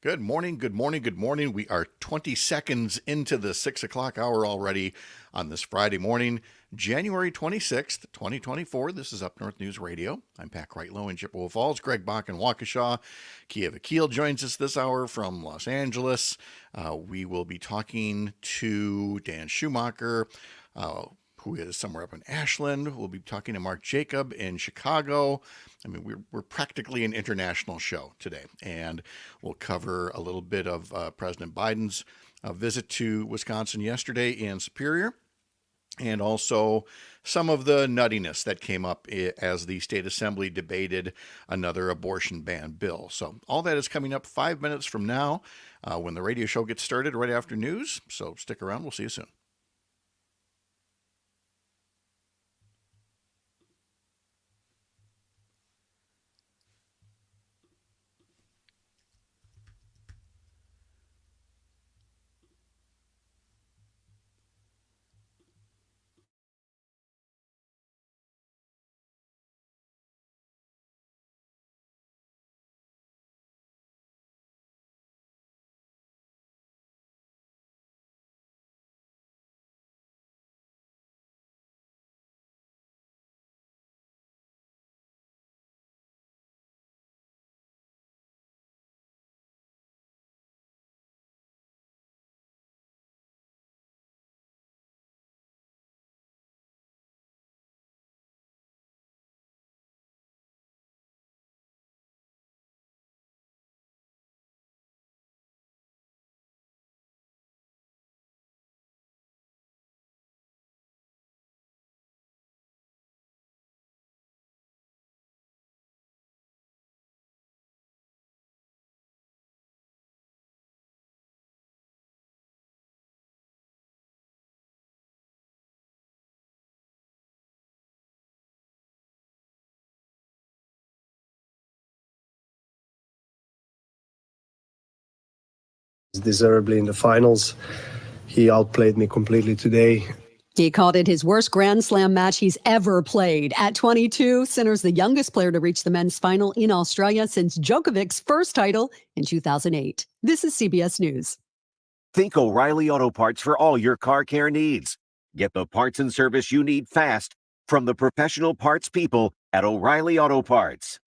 Good morning, good morning, good morning. We are 20 seconds into the 6 o'clock hour already on this Friday morning, January 26th, 2024. This is Up North News Radio. I'm Pat Kreitlow in Chippewa Falls. Greg Bach in Waukesha. Keya Vakil joins us this hour from Los Angeles. We will be talking to Dan Schumacher, who is somewhere up in Ashland. We'll be talking to Mark Jacob in Chicago. I mean, we're practically an international show today, and we'll cover a little bit of President Biden's visit to Wisconsin yesterday in Superior, and also some of the nuttiness that came up as the state assembly debated another abortion ban bill. So all that is coming up 5 minutes from now when the radio show gets started right after news. So stick around. We'll see you soon. Deservedly in the finals. He outplayed me completely today. He called it his worst Grand Slam match he's ever played. At 22, Sinner's the youngest player to reach the men's final in Australia since Djokovic's first title in 2008. This is CBS News. Think O'Reilly Auto Parts for all your car care needs. Get the parts and service you need fast from the professional parts people at O'Reilly Auto Parts.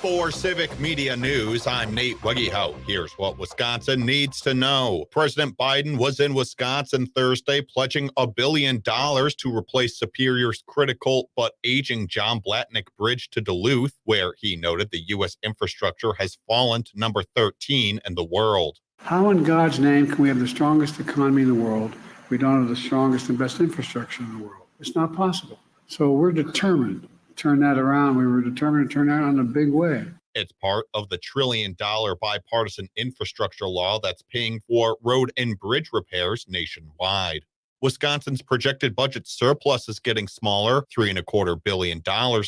For Civic Media News, I'm Nate Weggehout. Here's what Wisconsin needs to know. President Biden was in Wisconsin Thursday pledging $1 billion to replace Superior's critical but aging John Blatnick Bridge to Duluth, where he noted the U.S. infrastructure has fallen to number 13 in the world. How in God's name can we have the strongest economy in the world if we don't have the strongest and best infrastructure in the world? It's not possible. So we're determined turn that around. We were determined to turn that around in a big way. It's part of the $1 trillion bipartisan infrastructure law that's paying for road and bridge repairs nationwide. Wisconsin's projected budget surplus is getting smaller, $3.25 billion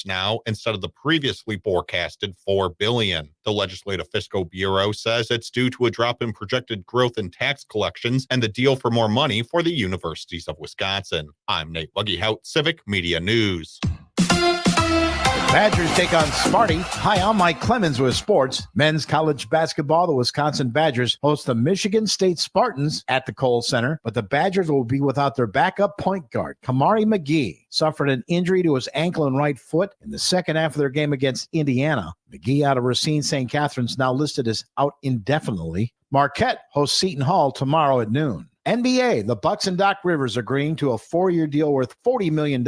now, instead of the previously forecasted $4 billion. The Legislative Fiscal Bureau says it's due to a drop in projected growth in tax collections and the deal for more money for the universities of Wisconsin. I'm Nate Weggehout, Civic Media News. Badgers take on Sparty. Hi, I'm Mike Clemens with sports. Men's college basketball, the Wisconsin Badgers host the Michigan State Spartans at the Kohl Center, but the Badgers will be without their backup point guard. Kamari McGee suffered an injury to his ankle and right foot in the second half of their game against Indiana. McGee out of Racine St. Catherine's now listed as out indefinitely. Marquette hosts Seton Hall tomorrow at noon. NBA, the Bucks and Doc Rivers agreeing to a 4-year deal worth $40 million.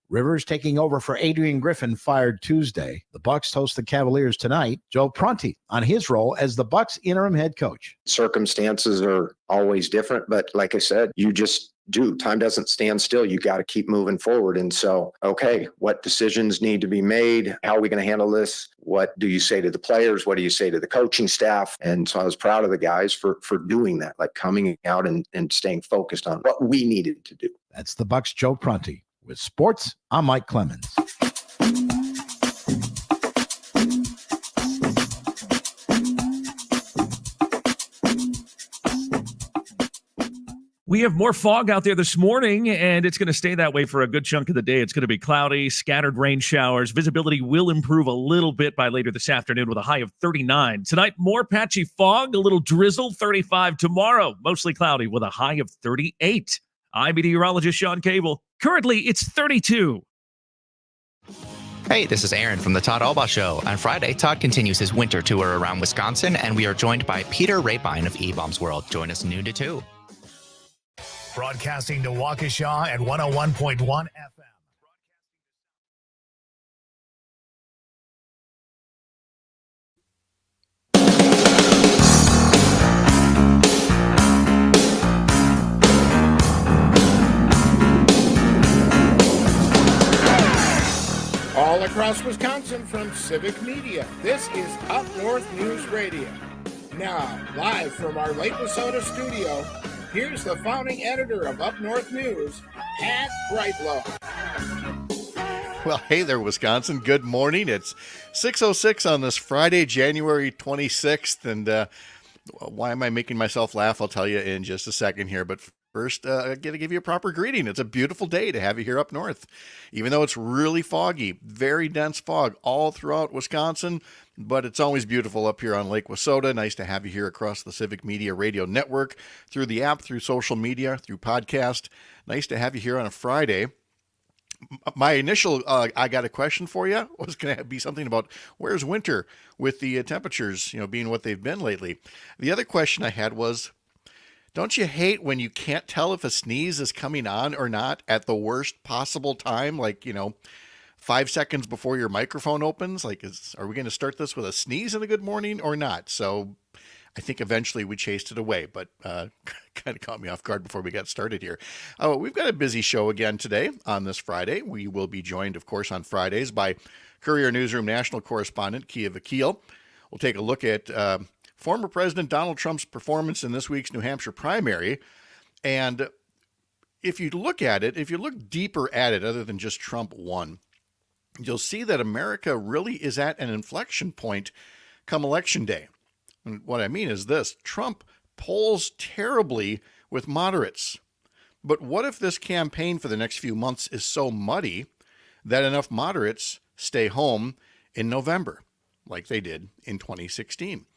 Rivers taking over for Adrian Griffin, fired Tuesday. The Bucks host the Cavaliers tonight. Joe Prunty on his role as the Bucks interim head coach. Circumstances are always different, but like I said, you just do. Time doesn't stand still. You got to keep moving forward. And so, okay, what decisions need to be made? How are we going to handle this? What do you say to the players? What do you say to the coaching staff? And so I was proud of the guys for doing that, like coming out and staying focused on what we needed to do. That's the Bucks' Joe Prunty. With sports, I'm Mike Clemens. We have more fog out there this morning, and it's going to stay that way for a good chunk of the day. It's going to be cloudy, scattered rain showers. Visibility will improve a little bit by later this afternoon with a high of 39. Tonight, more patchy fog, a little drizzle, 35 tomorrow. Mostly cloudy with a high of 38. I'm meteorologist Sean Cable. Currently, it's 32. Hey, this is Aaron from the Todd Albaugh Show. On Friday, Todd continues his winter tour around Wisconsin, and we are joined by Peter Rapine of E-Bombs World. Join us noon to 2. Broadcasting to Waukesha at 101.1 FM. All across Wisconsin from Civic Media, this is Up North News Radio. Now, live from our Lake Wissota studio, here's the founding editor of Up North News, Pat Brightlow. Well, hey there, Wisconsin. Good morning. It's 6:06 on this Friday, January 26th. And why am I making myself laugh? I'll tell you in just a second here. But first, I got to give you a proper greeting. It's a beautiful day to have you here up north. Even though it's really foggy, very dense fog all throughout Wisconsin, but it's always beautiful up here on Lake Wissota. Nice to have you here across the Civic Media Radio Network, through the app, through social media, through podcast. Nice to have you here on a Friday. My initial, I got a question for you, was going to be something about where's winter with the temperatures, being what they've been lately. The other question I had was, don't you hate when you can't tell if a sneeze is coming on or not at the worst possible time? Like, 5 seconds before your microphone opens? Like, are we going to start this with a sneeze and a good morning or not? So I think eventually we chased it away, but kind of caught me off guard before we got started here. We've got a busy show again today on this Friday. We will be joined, of course, on Fridays by Courier Newsroom national correspondent Keya Vakil. We'll take a look at former President Donald Trump's performance in this week's New Hampshire primary. And if you look at it, if you look deeper at it, other than just Trump won, you'll see that America really is at an inflection point come Election Day. And what I mean is this: Trump polls terribly with moderates. But what if this campaign for the next few months is so muddy that enough moderates stay home in November, like they did in 2016?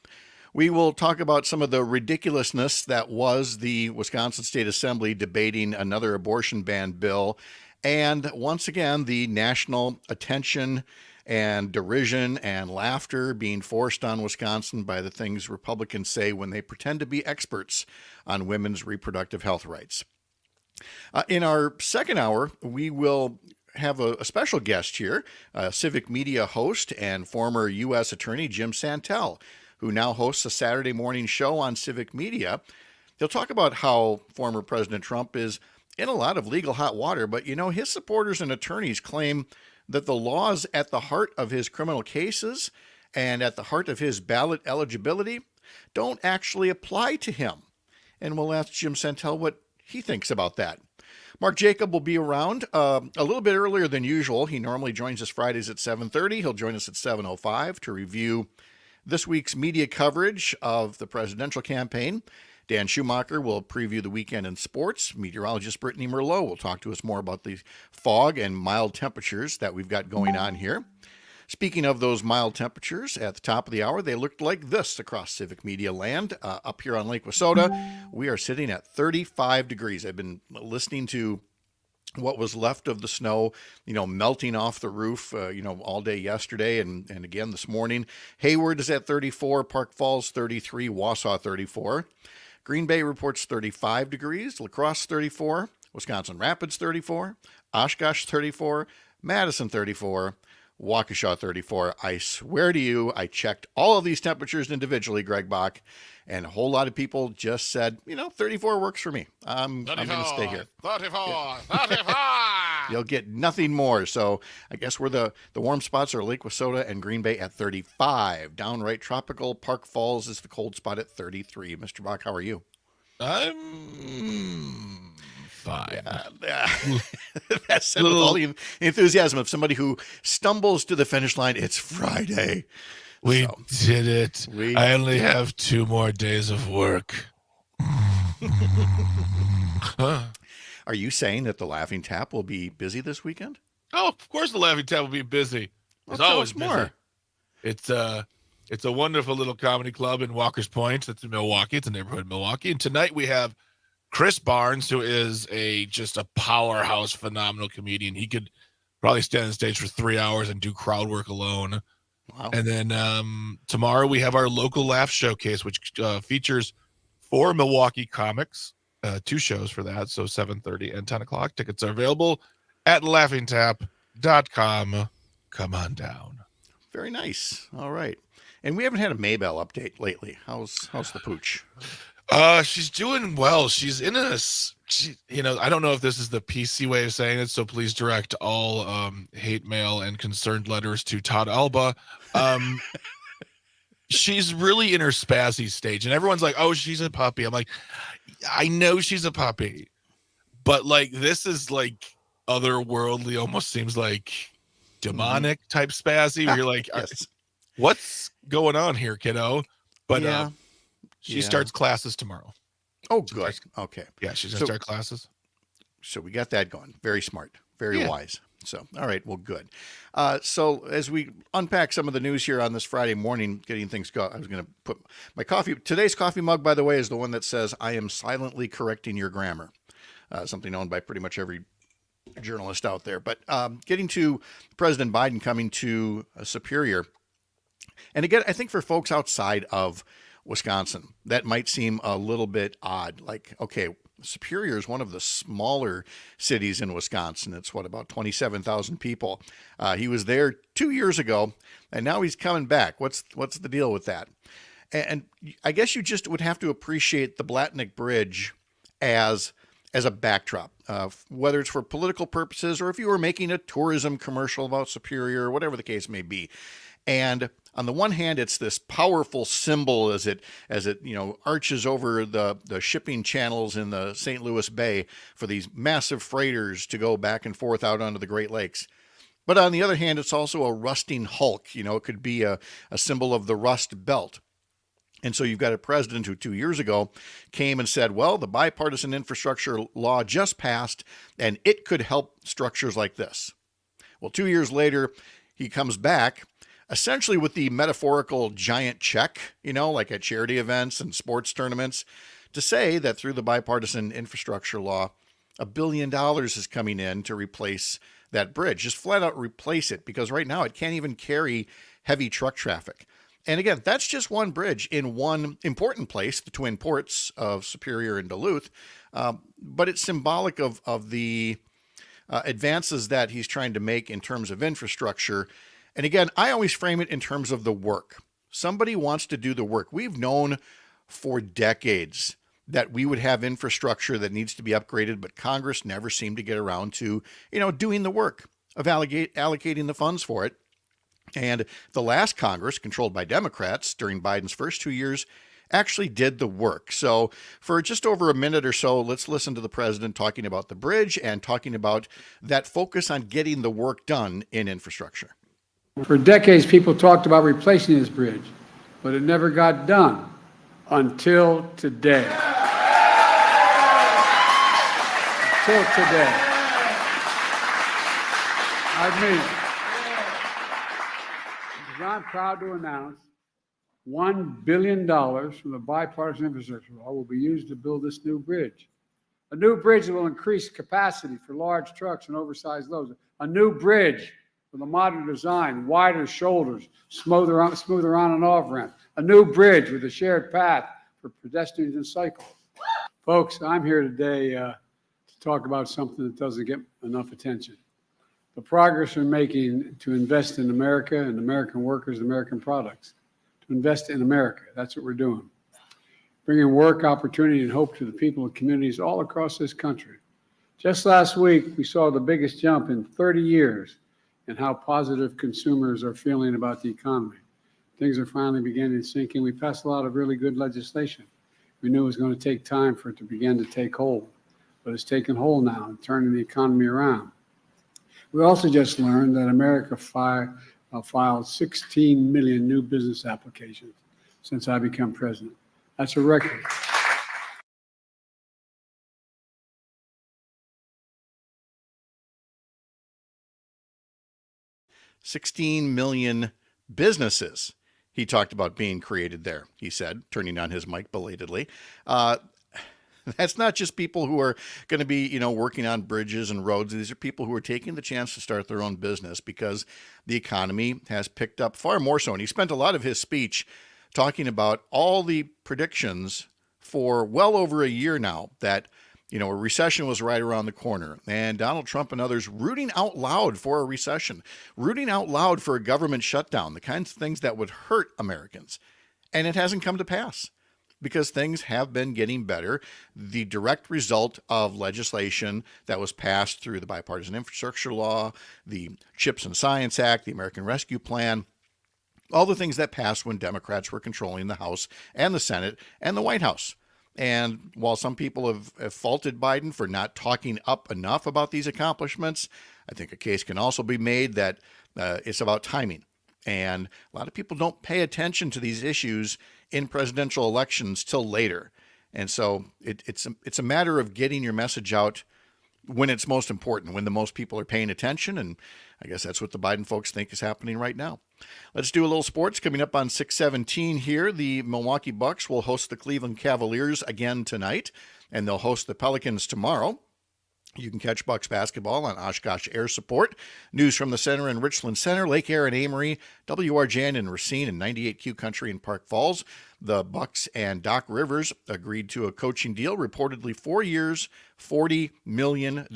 We will talk about some of the ridiculousness that was the Wisconsin State Assembly debating another abortion ban bill, and once again, the national attention and derision and laughter being forced on Wisconsin by the things Republicans say when they pretend to be experts on women's reproductive health rights. In our second hour, we will have a special guest here, Civic Media host and former U.S. Attorney Jim Santelle, who now hosts a Saturday morning show on Civic Media. He'll talk about how former President Trump is in a lot of legal hot water, but his supporters and attorneys claim that the laws at the heart of his criminal cases and at the heart of his ballot eligibility don't actually apply to him. And we'll ask Jim Santelle what he thinks about that. Mark Jacob will be around a little bit earlier than usual. He normally joins us Fridays at 7:30. He'll join us at 7:05 to review this week's media coverage of the presidential campaign. Dan Schumacher will preview the weekend in sports. Meteorologist Brittany Merlot will talk to us more about the fog and mild temperatures that we've got going on here. Speaking of those mild temperatures, at the top of the hour, they looked like this across Civic Media land. Up here on Lake Wissota, we are sitting at 35 degrees. I've been listening to what was left of the snow, melting off the roof, all day yesterday and again this morning. Hayward is at 34, Park Falls 33, Wausau 34. Green Bay reports 35 degrees, La Crosse 34, Wisconsin Rapids 34, Oshkosh 34, Madison 34, Waukesha 34. I swear to you, I checked all of these temperatures individually, Greg Bach, and a whole lot of people just said, 34 works for me. I'm going to stay here. 34. You'll get nothing more. So I guess where the warm spots are Lake Wissota and Green Bay at 35. Downright tropical. Park Falls is the cold spot at 33. Mr. Bach, how are you? I'm fine. That's with all the enthusiasm of somebody who stumbles to the finish line. It's Friday. We did it. I only have 2 more days of work. Are you saying that the Laughing Tap will be busy this weekend? Oh, of course the Laughing Tap will be busy. It's Tell always us busy. more. It's a wonderful little comedy club in Walker's Point. It's in Milwaukee. It's a neighborhood in Milwaukee. And tonight we have Chris Barnes, who is just a powerhouse, phenomenal comedian. He could probably stand on stage for 3 hours and do crowd work alone. Wow. And then tomorrow we have our local laugh showcase, which features 4 Milwaukee comics, 2 shows for that. So 7:30 and 10 o'clock. Tickets are available at laughingtap.com. Come on down. Very nice. All right. And we haven't had a Maybell update lately. How's the pooch? She's doing well. She's in I don't know if this is the PC way of saying it, so please direct all hate mail and concerned letters to Todd Alba. She's really in her spazzy stage, and everyone's like, oh, she's a puppy. I'm like, I know she's a puppy, but like, this is like otherworldly, almost seems like demonic type spazzy, where you're like, Yes. what's going on here, kiddo? But Yeah. she starts classes tomorrow. Oh, good. Okay. Yeah, she's gonna start classes. So we got that going. Very smart. Very wise. So, all right. Well, good. So as we unpack some of the news here on this Friday morning, getting things going, I was going to put my coffee. Today's coffee mug, by the way, is the one that says, I am silently correcting your grammar. Something owned by pretty much every journalist out there. But getting to President Biden coming to Superior. And again, I think for folks outside of Wisconsin, that might seem a little bit odd. Like, okay, Superior is one of the smaller cities in Wisconsin. It's about 27,000 people. He was there 2 years ago, and now he's coming back. What's the deal with that? And I guess you just would have to appreciate the Blatnick Bridge as a backdrop, whether it's for political purposes or if you were making a tourism commercial about Superior or whatever the case may be. And on the one hand, it's this powerful symbol as it arches over the shipping channels in the St. Louis Bay for these massive freighters to go back and forth out onto the Great Lakes. But on the other hand, it's also a rusting hulk. It could be a symbol of the Rust Belt. And so you've got a president who 2 years ago came and said, well, the bipartisan infrastructure law just passed, and it could help structures like this. Well, 2 years later, he comes back essentially with the metaphorical giant check, like at charity events and sports tournaments, to say that through the bipartisan infrastructure law, $1 billion is coming in to replace that bridge, just flat out replace it, because right now it can't even carry heavy truck traffic. And again, that's just one bridge in one important place, the Twin Ports of Superior and Duluth, but it's symbolic of the advances that he's trying to make in terms of infrastructure. And again, I always frame it in terms of the work. Somebody wants to do the work. We've known for decades that we would have infrastructure that needs to be upgraded, but Congress never seemed to get around to, doing the work of allocating the funds for it. And the last Congress, controlled by Democrats during Biden's first 2 years, actually did the work. So for just over a minute or so, let's listen to the president talking about the bridge and talking about that focus on getting the work done in infrastructure. For decades, people talked about replacing this bridge, but it never got done until today. Until today. I'm proud to announce $1 billion from the bipartisan infrastructure law will be used to build this new bridge. A new bridge that will increase capacity for large trucks and oversized loads. A new bridge with a modern design, wider shoulders, smoother on and off ramp. A new bridge with a shared path for pedestrians and cyclists. Folks, I'm here today to talk about something that doesn't get enough attention. The progress we're making to invest in America and American workers and American products. To invest in America, that's what we're doing. Bringing work, opportunity, and hope to the people and communities all across this country. Just last week, we saw the biggest jump in 30 years in how positive consumers are feeling about the economy. Things are finally beginning to sink in. We passed a lot of really good legislation. We knew it was going to take time for it to begin to take hold, but it's taken hold now and turning the economy around. We also just learned that America filed 16 million new business applications since I became president. That's a record. 16 million businesses he talked about being created there, he said, turning on his mic belatedly. That's not just people who are going to be, working on bridges and roads. These are people who are taking the chance to start their own business because the economy has picked up far more so. And he spent a lot of his speech talking about all the predictions for well over a year now that, a recession was right around the corner, and Donald Trump and others rooting out loud for a recession, rooting out loud for a government shutdown, the kinds of things that would hurt Americans. And it hasn't come to pass because things have been getting better. The direct result of legislation that was passed through the Bipartisan Infrastructure Law, the CHIPS and Science Act, the American Rescue Plan, all the things that passed when Democrats were controlling the House and the Senate and the White House. And while some people have faulted Biden for not talking up enough about these accomplishments, I think a case can also be made that it's about timing. And a lot of people don't pay attention to these issues in presidential elections till later. And so it's a matter of getting your message out when it's most important, when the most people are paying attention. And I guess that's what the Biden folks think is happening right now. Let's do a little sports. Coming up on 6:17 here, the Milwaukee Bucks will host the Cleveland Cavaliers again tonight, and they'll host the Pelicans tomorrow. You can catch Bucks basketball on Oshkosh Air Support. News from the Center in Richland Center, Lake Air and Amory, WRJN in Racine, and 98Q Country in Park Falls. The Bucks and Doc Rivers agreed to a coaching deal, reportedly 4 years, $40 million.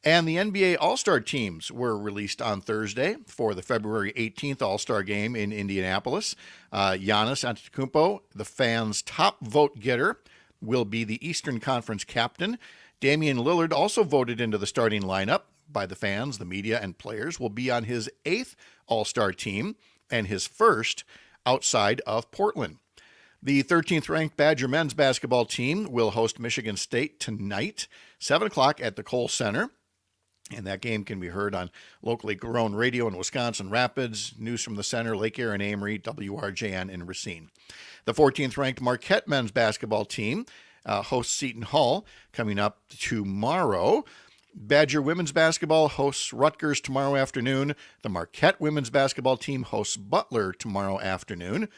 And the NBA All-Star teams were released on Thursday for the February 18th All-Star game in Indianapolis. Giannis Antetokounmpo, the fans' top vote getter, will be the Eastern Conference captain. Damian Lillard, also voted into the starting lineup by the fans, the media, and players, will be on his 8th All-Star team and his first outside of Portland. The 13th ranked Badger men's basketball team will host Michigan State tonight, 7 o'clock at the Kohl Center. And that game can be heard on locally grown radio in Wisconsin Rapids, News from the Center, Lake Air and Amory, WRJN in Racine. The 14th ranked Marquette men's basketball team hosts Seton Hall coming up tomorrow. Badger women's basketball hosts Rutgers tomorrow afternoon. The Marquette women's basketball team hosts Butler tomorrow afternoon.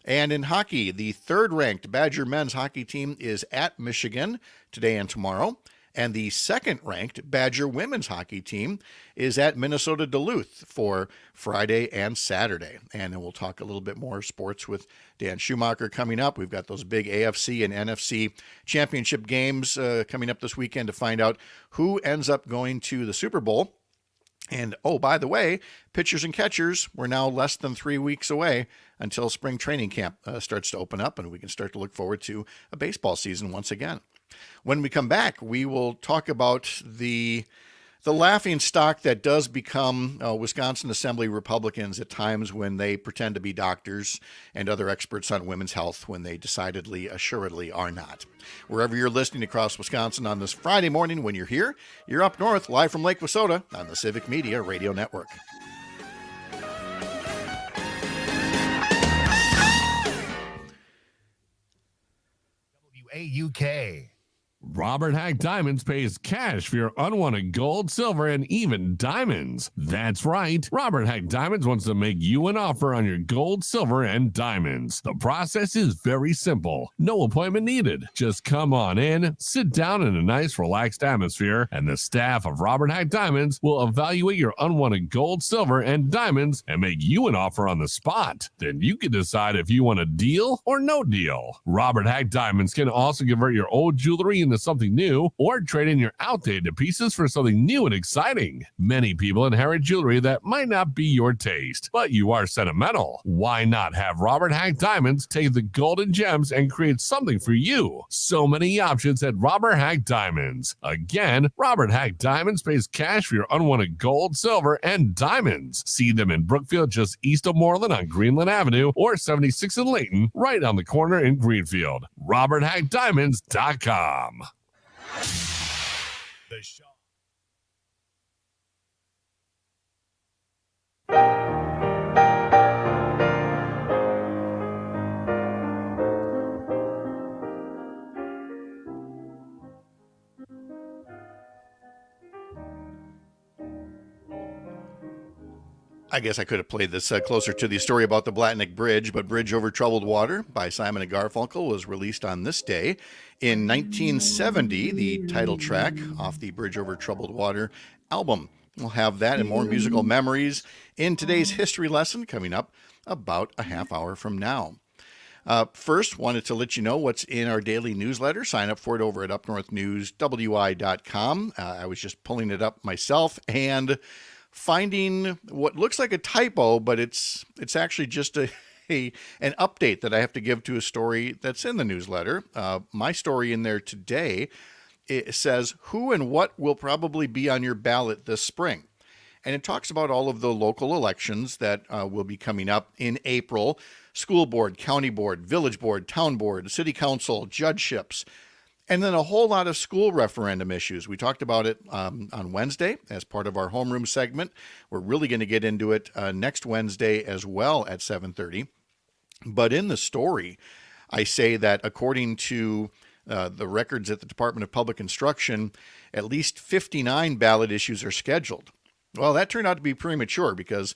And in hockey, the 3rd-ranked Badger men's hockey team is at Michigan today and tomorrow. And the 2nd-ranked Badger women's hockey team is at Minnesota Duluth for Friday and Saturday. And then we'll talk a little bit more sports with Dan Schumacher coming up. We've got those big AFC and NFC championship games coming up this weekend to find out who ends up going to the Super Bowl. And, oh, by the way, pitchers and catchers, we're now less than 3 weeks away until spring training camp starts to open up, and we can start to look forward to a baseball season once again. When we come back, we will talk about the laughing stock that does become Wisconsin Assembly Republicans at times when they pretend to be doctors and other experts on women's health when they decidedly, assuredly are not. Wherever you're listening across Wisconsin on this Friday morning, when you're here, you're up north, live from Lake Wissota on the Civic Media Radio Network. WAUK. Robert Hack Diamonds pays cash for your unwanted gold, silver, and even diamonds. That's right. Robert Hack Diamonds wants to make you an offer on your gold, silver, and diamonds. The process is very simple. No appointment needed. Just come on in, sit down in a nice, relaxed atmosphere, and the staff of Robert Hack Diamonds will evaluate your unwanted gold, silver, and diamonds and make you an offer on the spot. Then you can decide if you want a deal or no deal. Robert Hack Diamonds can also convert your old jewelry into something new or trade in your outdated pieces for something new and exciting. Many people inherit jewelry that might not be your taste, but you are sentimental. Why not have Robert Hack Diamonds take the golden gems and create something for you? So many options at Robert Hack Diamonds. Again, Robert Hack Diamonds pays cash for your unwanted gold, silver, and diamonds. See them in Brookfield, just east of Moreland on Greenland Avenue, or 76 in Layton, right on the corner in Greenfield. RobertHackDiamonds.com. The show. I guess I could have played this closer to the story about the Blatnick Bridge, but Bridge Over Troubled Water by Simon and Garfunkel was released on this day. In 1970, the title track off the Bridge Over Troubled Water album. We'll have that and more musical memories in today's history lesson coming up about a half hour from now. First, wanted to let you know what's in our daily newsletter. Sign up for it over at UpNorthNewsWI.com. I was just pulling it up myself and finding what looks like a typo, but it's actually just an update that I have to give to a story that's in the newsletter. My story in there today, it says who and what will probably be on your ballot this spring. And it talks about all of the local elections that will be coming up in April. School board, county board, village board, town board, city council, judgeships, and then a whole lot of school referendum issues. We talked about it on Wednesday as part of our homeroom segment. We're really going to get into it next Wednesday as well at 7:30. But in the story, I say that according to the records at the Department of Public Instruction, at least 59 ballot issues are scheduled. Well, that turned out to be premature because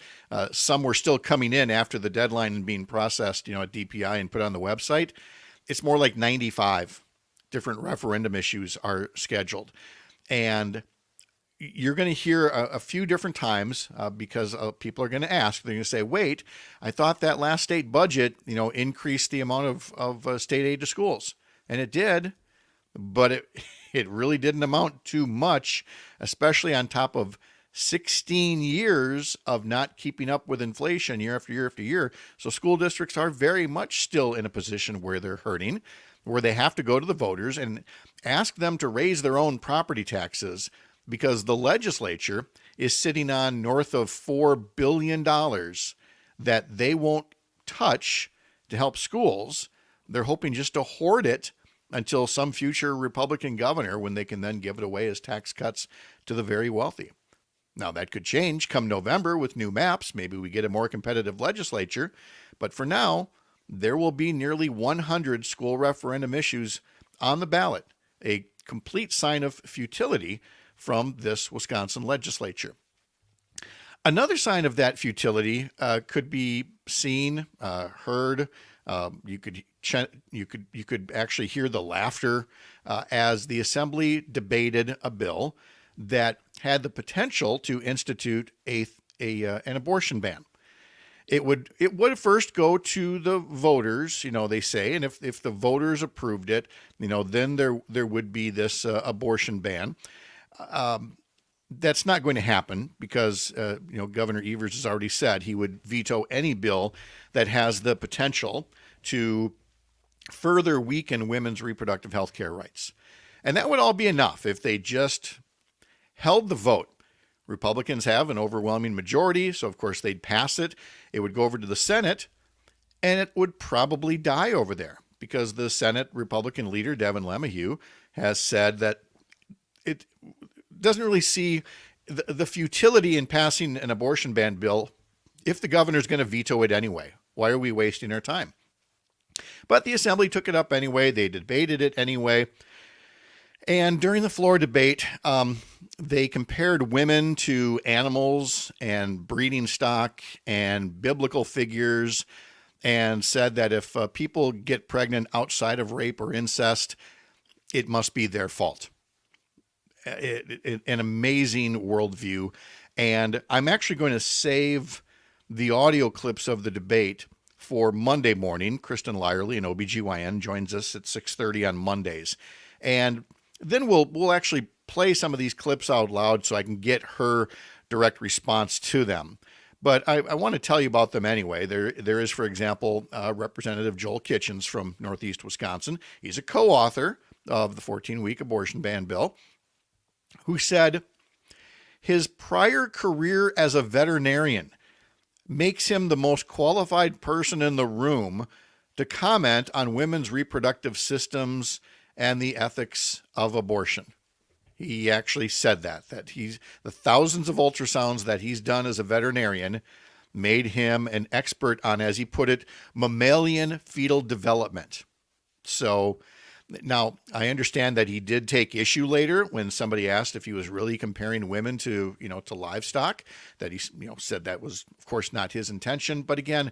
some were still coming in after the deadline and being processed, at DPI and put on the website. It's more like 95 different referendum issues are scheduled. And you're going to hear a few different times because people are going to ask. They're going to say, wait, I thought that last state budget, increased the amount of state aid to schools. And it did, but it really didn't amount to much, especially on top of 16 years of not keeping up with inflation year after year after year. So school districts are very much still in a position where they're hurting, where they have to go to the voters and ask them to raise their own property taxes because the legislature is sitting on north of $4 billion that they won't touch to help schools. They're hoping just to hoard it until some future Republican governor, when they can then give it away as tax cuts to the very wealthy. Now, that could change come November with new maps. Maybe we get a more competitive legislature. But for now, there will be nearly 100 school referendum issues on the ballot, a complete sign of futility from this Wisconsin legislature. Another sign of that futility could be seen, heard. You could actually hear the laughter as the Assembly debated a bill that had the potential to institute an abortion ban. It would first go to the voters, they say, and if the voters approved it, then there would be this abortion ban. That's not going to happen because Governor Evers has already said he would veto any bill that has the potential to further weaken women's reproductive health care rights. And that would all be enough if they just held the vote. Republicans have an overwhelming majority, so of course they'd pass it. It would go over to the Senate, and it would probably die over there because the Senate Republican leader, Devin LeMahieu, has said that it doesn't really see the futility in passing an abortion ban bill if the governor's going to veto it anyway. Why are we wasting our time? But the Assembly took it up anyway. They debated it anyway. And during the floor debate, they compared women to animals and breeding stock and biblical figures and said that if people get pregnant outside of rape or incest, it must be their fault. An amazing worldview. And I'm actually going to save the audio clips of the debate for Monday morning. Kristen Lyerly, an OBGYN, joins us at 6:30 on Mondays. And then we'll actually play some of these clips out loud so I can get her direct response to them. But I want to tell you about them anyway. There is, for example, Representative Joel Kitchens from Northeast Wisconsin. He's a co-author of the 14-week abortion ban bill, who said his prior career as a veterinarian makes him the most qualified person in the room to comment on women's reproductive systems and the ethics of abortion. He actually said that the thousands of ultrasounds that he's done as a veterinarian made him an expert on, as he put it, mammalian fetal development. So Now, I understand that he did take issue later when somebody asked if he was really comparing women to, to livestock, that he, said that was, of course, not his intention. But again,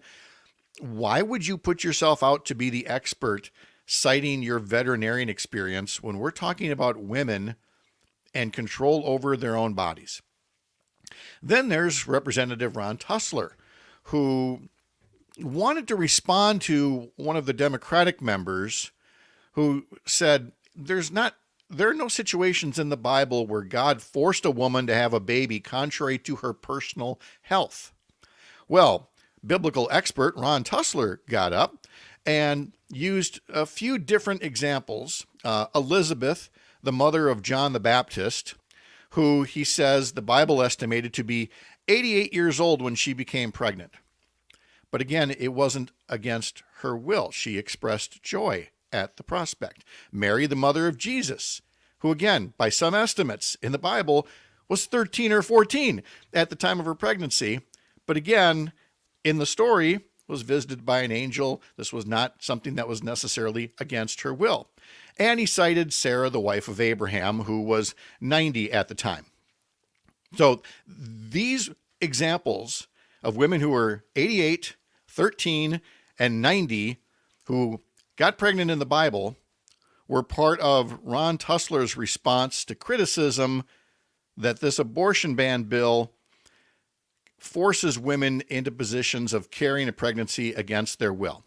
why would you put yourself out to be the expert citing your veterinarian experience when we're talking about women and control over their own bodies? Then there's Representative Ron Tussler, who wanted to respond to one of the Democratic members who said there are no situations in the Bible where God forced a woman to have a baby contrary to her personal health. Well, biblical expert Ron Tussler got up and used a few different examples. Elizabeth, the mother of John the Baptist, who he says the Bible estimated to be 88 years old when she became pregnant. But again, it wasn't against her will. She expressed joy at the prospect. Mary, the mother of Jesus, who again, by some estimates in the Bible, was 13 or 14 at the time of her pregnancy. But again, in the story, was visited by an angel. This was not something that was necessarily against her will. And he cited Sarah, the wife of Abraham, who was 90 at the time. So these examples of women who were 88, 13, and 90 who got pregnant in the Bible were part of Ron Tussler's response to criticism that this abortion ban bill forces women into positions of carrying a pregnancy against their will.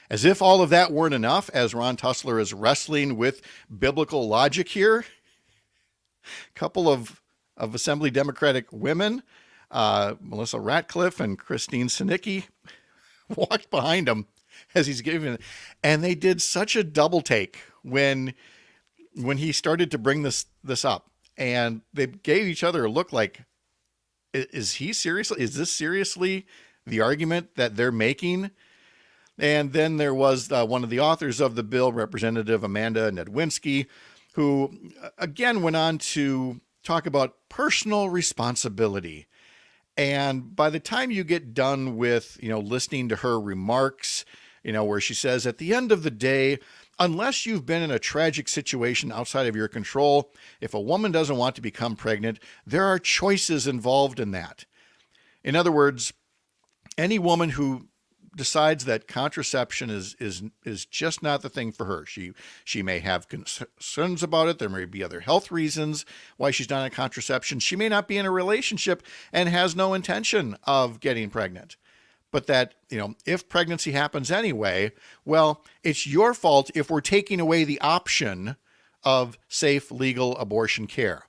As if all of that weren't enough, as Ron Tussler is wrestling with biblical logic here, a couple of Assembly Democratic women, Melissa Ratcliffe and Christine Sinicki, walked behind him as he's giving it, and they did such a double take when he started to bring this up, and they gave each other a look like, is this seriously the argument that they're making? And then there was one of the authors of the bill, Representative Amanda Nedwinski, who again went on to talk about personal responsibility. And by the time you get done with, listening to her remarks, where she says, at the end of the day, unless you've been in a tragic situation outside of your control, if a woman doesn't want to become pregnant, there are choices involved in that. In other words, any woman who decides that contraception is just not the thing for her. She may have concerns about it. There may be other health reasons why she's not on contraception. She may not be in a relationship and has no intention of getting pregnant. But that, if pregnancy happens anyway, well, it's your fault if we're taking away the option of safe, legal abortion care.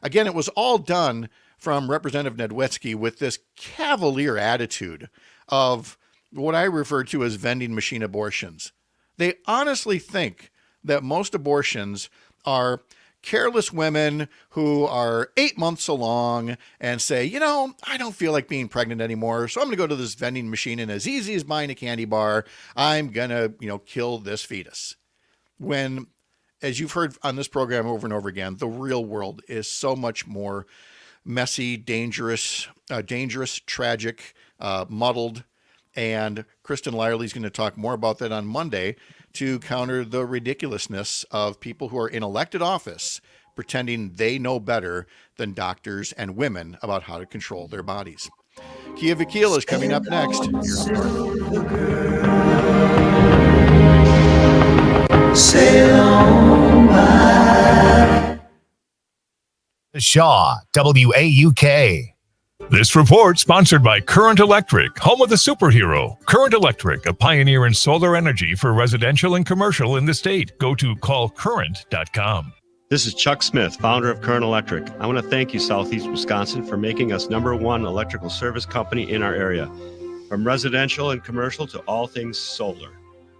Again, it was all done from Representative Nedwinski with this cavalier attitude of what I refer to as vending machine abortions. They honestly think that most abortions are careless women who are 8 months along and say, I don't feel like being pregnant anymore, so I'm going to go to this vending machine, and as easy as buying a candy bar, I'm going to, kill this fetus. When, as you've heard on this program over and over again, the real world is so much more messy, dangerous, tragic, muddled. And Kristen Lyerly is going to talk more about that on Monday to counter the ridiculousness of people who are in elected office pretending they know better than doctors and women about how to control their bodies. Keya Vakil is coming up next. Shaw, WAUK. This report sponsored by Current Electric, home of the superhero. Current Electric, a pioneer in solar energy for residential and commercial in the state. Go to callcurrent.com. This is Chuck Smith, founder of Current Electric. I want to thank you, Southeast Wisconsin, for making us #1 electrical service company in our area. From residential and commercial to all things solar.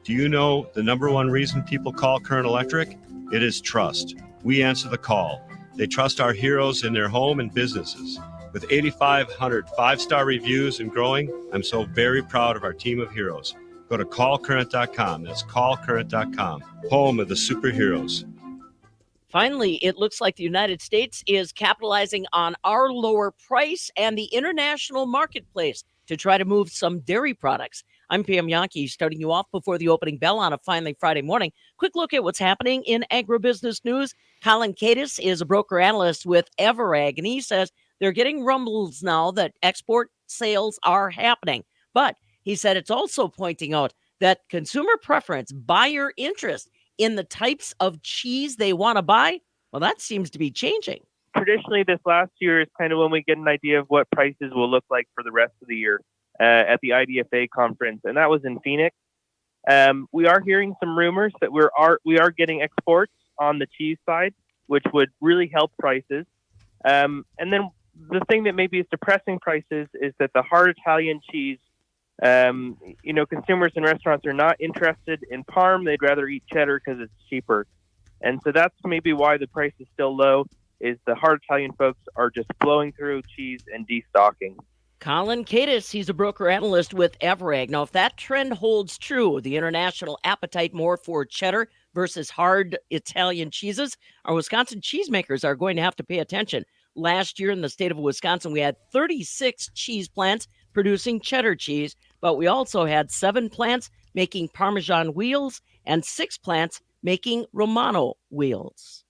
Do you know the #1 reason people call Current Electric? It is trust. We answer the call. They trust our heroes in their home and businesses. With 8,500 five-star reviews and growing, I'm so very proud of our team of heroes. Go to callcurrent.com. That's callcurrent.com, home of the superheroes. Finally, it looks like the United States is capitalizing on our lower price and the international marketplace to try to move some dairy products I'm Pam Yankee, starting you off before the opening bell on a finally Friday morning. Quick look at what's happening in agribusiness news. Colin Kadis is a broker analyst with Everag, and he says they're getting rumbles now that export sales are happening. But he said it's also pointing out that consumer preference, buyer interest in the types of cheese they want to buy, well, that seems to be changing. Traditionally, this last year is kind of when we get an idea of what prices will look like for the rest of the year at the IDFA conference, and that was in Phoenix. We are hearing some rumors that we are getting exports on the cheese side, which would really help prices. And then the thing that maybe is depressing prices is that the hard Italian cheese, consumers and restaurants are not interested in Parm. They'd rather eat cheddar because it's cheaper. And so that's maybe why the price is still low, is the hard Italian folks are just blowing through cheese and destocking. Colin Kadis, he's a broker analyst with Everag. Now, if that trend holds true, the international appetite more for cheddar versus hard Italian cheeses, our Wisconsin cheesemakers are going to have to pay attention. Last year in the state of Wisconsin, we had 36 cheese plants producing cheddar cheese, but we also had 7 plants making Parmesan wheels and 6 plants making Romano wheels.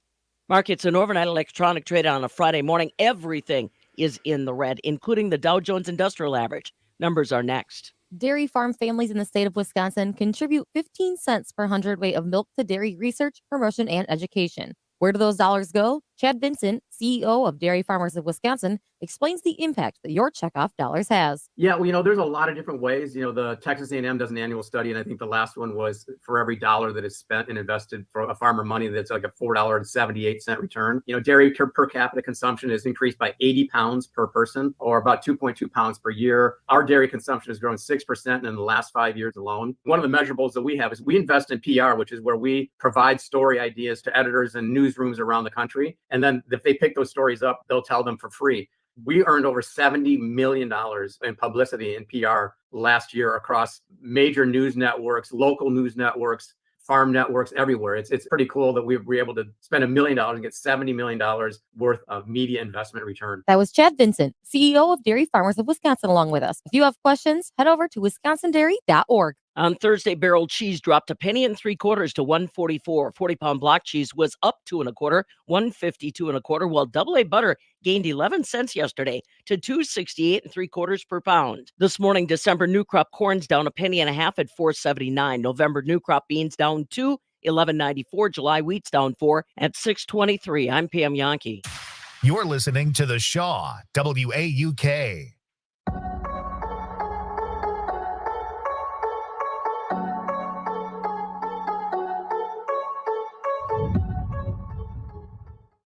Markets and overnight electronic trade on a Friday morning. Everything is in the red, including the Dow Jones Industrial Average. Numbers are next. Dairy farm families in the state of Wisconsin contribute 15 cents per hundredweight of milk to dairy research, promotion, and education. Where do those dollars go? Chad Vincent, CEO of Dairy Farmers of Wisconsin, explains the impact that your checkoff dollars has. Yeah, well, there's a lot of different ways. The Texas A&M does an annual study, and I think the last one was for every dollar that is spent and invested for a farmer money, that's like a $4.78 return. Dairy per capita consumption has increased by 80 pounds per person, or about 2.2 pounds per year. Our dairy consumption has grown 6% in the last 5 years alone. One of the measurables that we have is we invest in PR, which is where we provide story ideas to editors and newsrooms around the country. And then if they pick those stories up, they'll tell them for free. We earned over $70 million in publicity and PR last year across major news networks, local news networks, farm networks, everywhere. It's pretty cool that we were able to spend $1 million and get $70 million worth of media investment return. That was Chad Vincent, CEO of Dairy Farmers of Wisconsin, along with us. If you have questions, head over to wisconsindairy.org. On Thursday, barrel cheese dropped a penny and 3/4 to $1.44. 40-pound block cheese was up 2 1/4, $1.52 1/4, while AA butter gained 11 cents yesterday to $2.68 3/4 per pound. This morning, December new crop corn's down a penny and a half at $4.79. November new crop beans down 2, $11.94. July wheat's down 4 at $6.23. I'm Pam Yankee. You're listening to The Shaw, WAUK.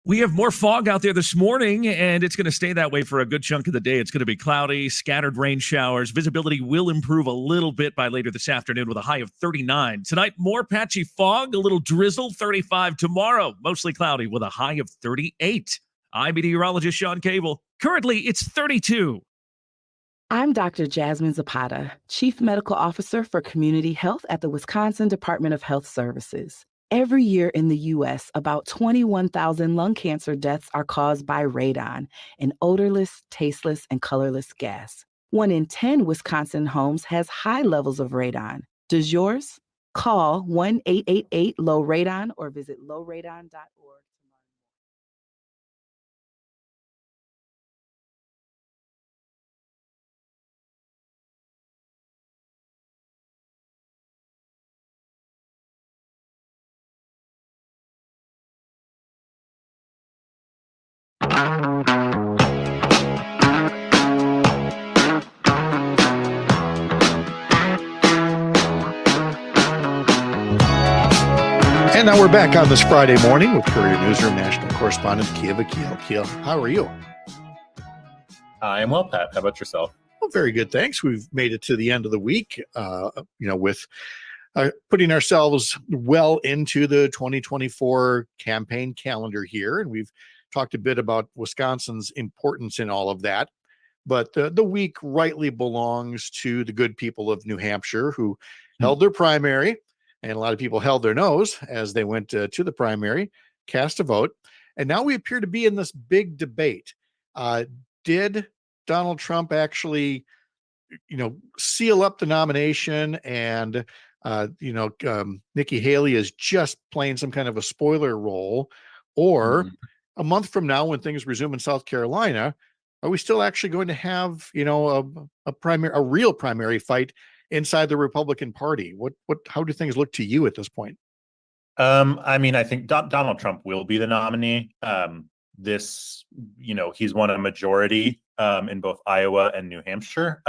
We have more fog out there this morning, and it's going to stay that way for a good chunk of the day. It's going to be cloudy, scattered rain showers. Visibility will improve a little bit by later this afternoon with a high of 39. Tonight, more patchy fog, a little drizzle, 35. Tomorrow, mostly cloudy with a high of 38. I'm meteorologist Sean Cable. Currently, it's 32. I'm Dr. Jasmine Zapata, Chief Medical Officer for Community Health at the Wisconsin Department of Health Services. Every year in the U.S., about 21,000 lung cancer deaths are caused by radon, an odorless, tasteless, and colorless gas. 1 in 10 Wisconsin homes has high levels of radon. Does yours? Call 1-888-LOW-RADON or visit lowradon.org. And now we're back on this Friday morning with Courier Newsroom National Correspondent Keya Vakil. Keya, how are you? I am well, Pat. How about yourself? Well, very good, thanks. We've made it to the end of the week, with putting ourselves well into the 2024 campaign calendar here. And we've talked a bit about Wisconsin's importance in all of that. But the week rightly belongs to the good people of New Hampshire who held their primary. And a lot of people held their nose as they went to the primary, cast a vote. And now we appear to be in this big debate. Did Donald Trump actually seal up the nomination and, Nikki Haley is just playing some kind of a spoiler role, or a month from now when things resume in South Carolina, are we still actually going to have, a real primary fight inside the Republican Party? How do things look to you at this point? I think Donald Trump will be the nominee. He's won a majority in both Iowa and New Hampshire.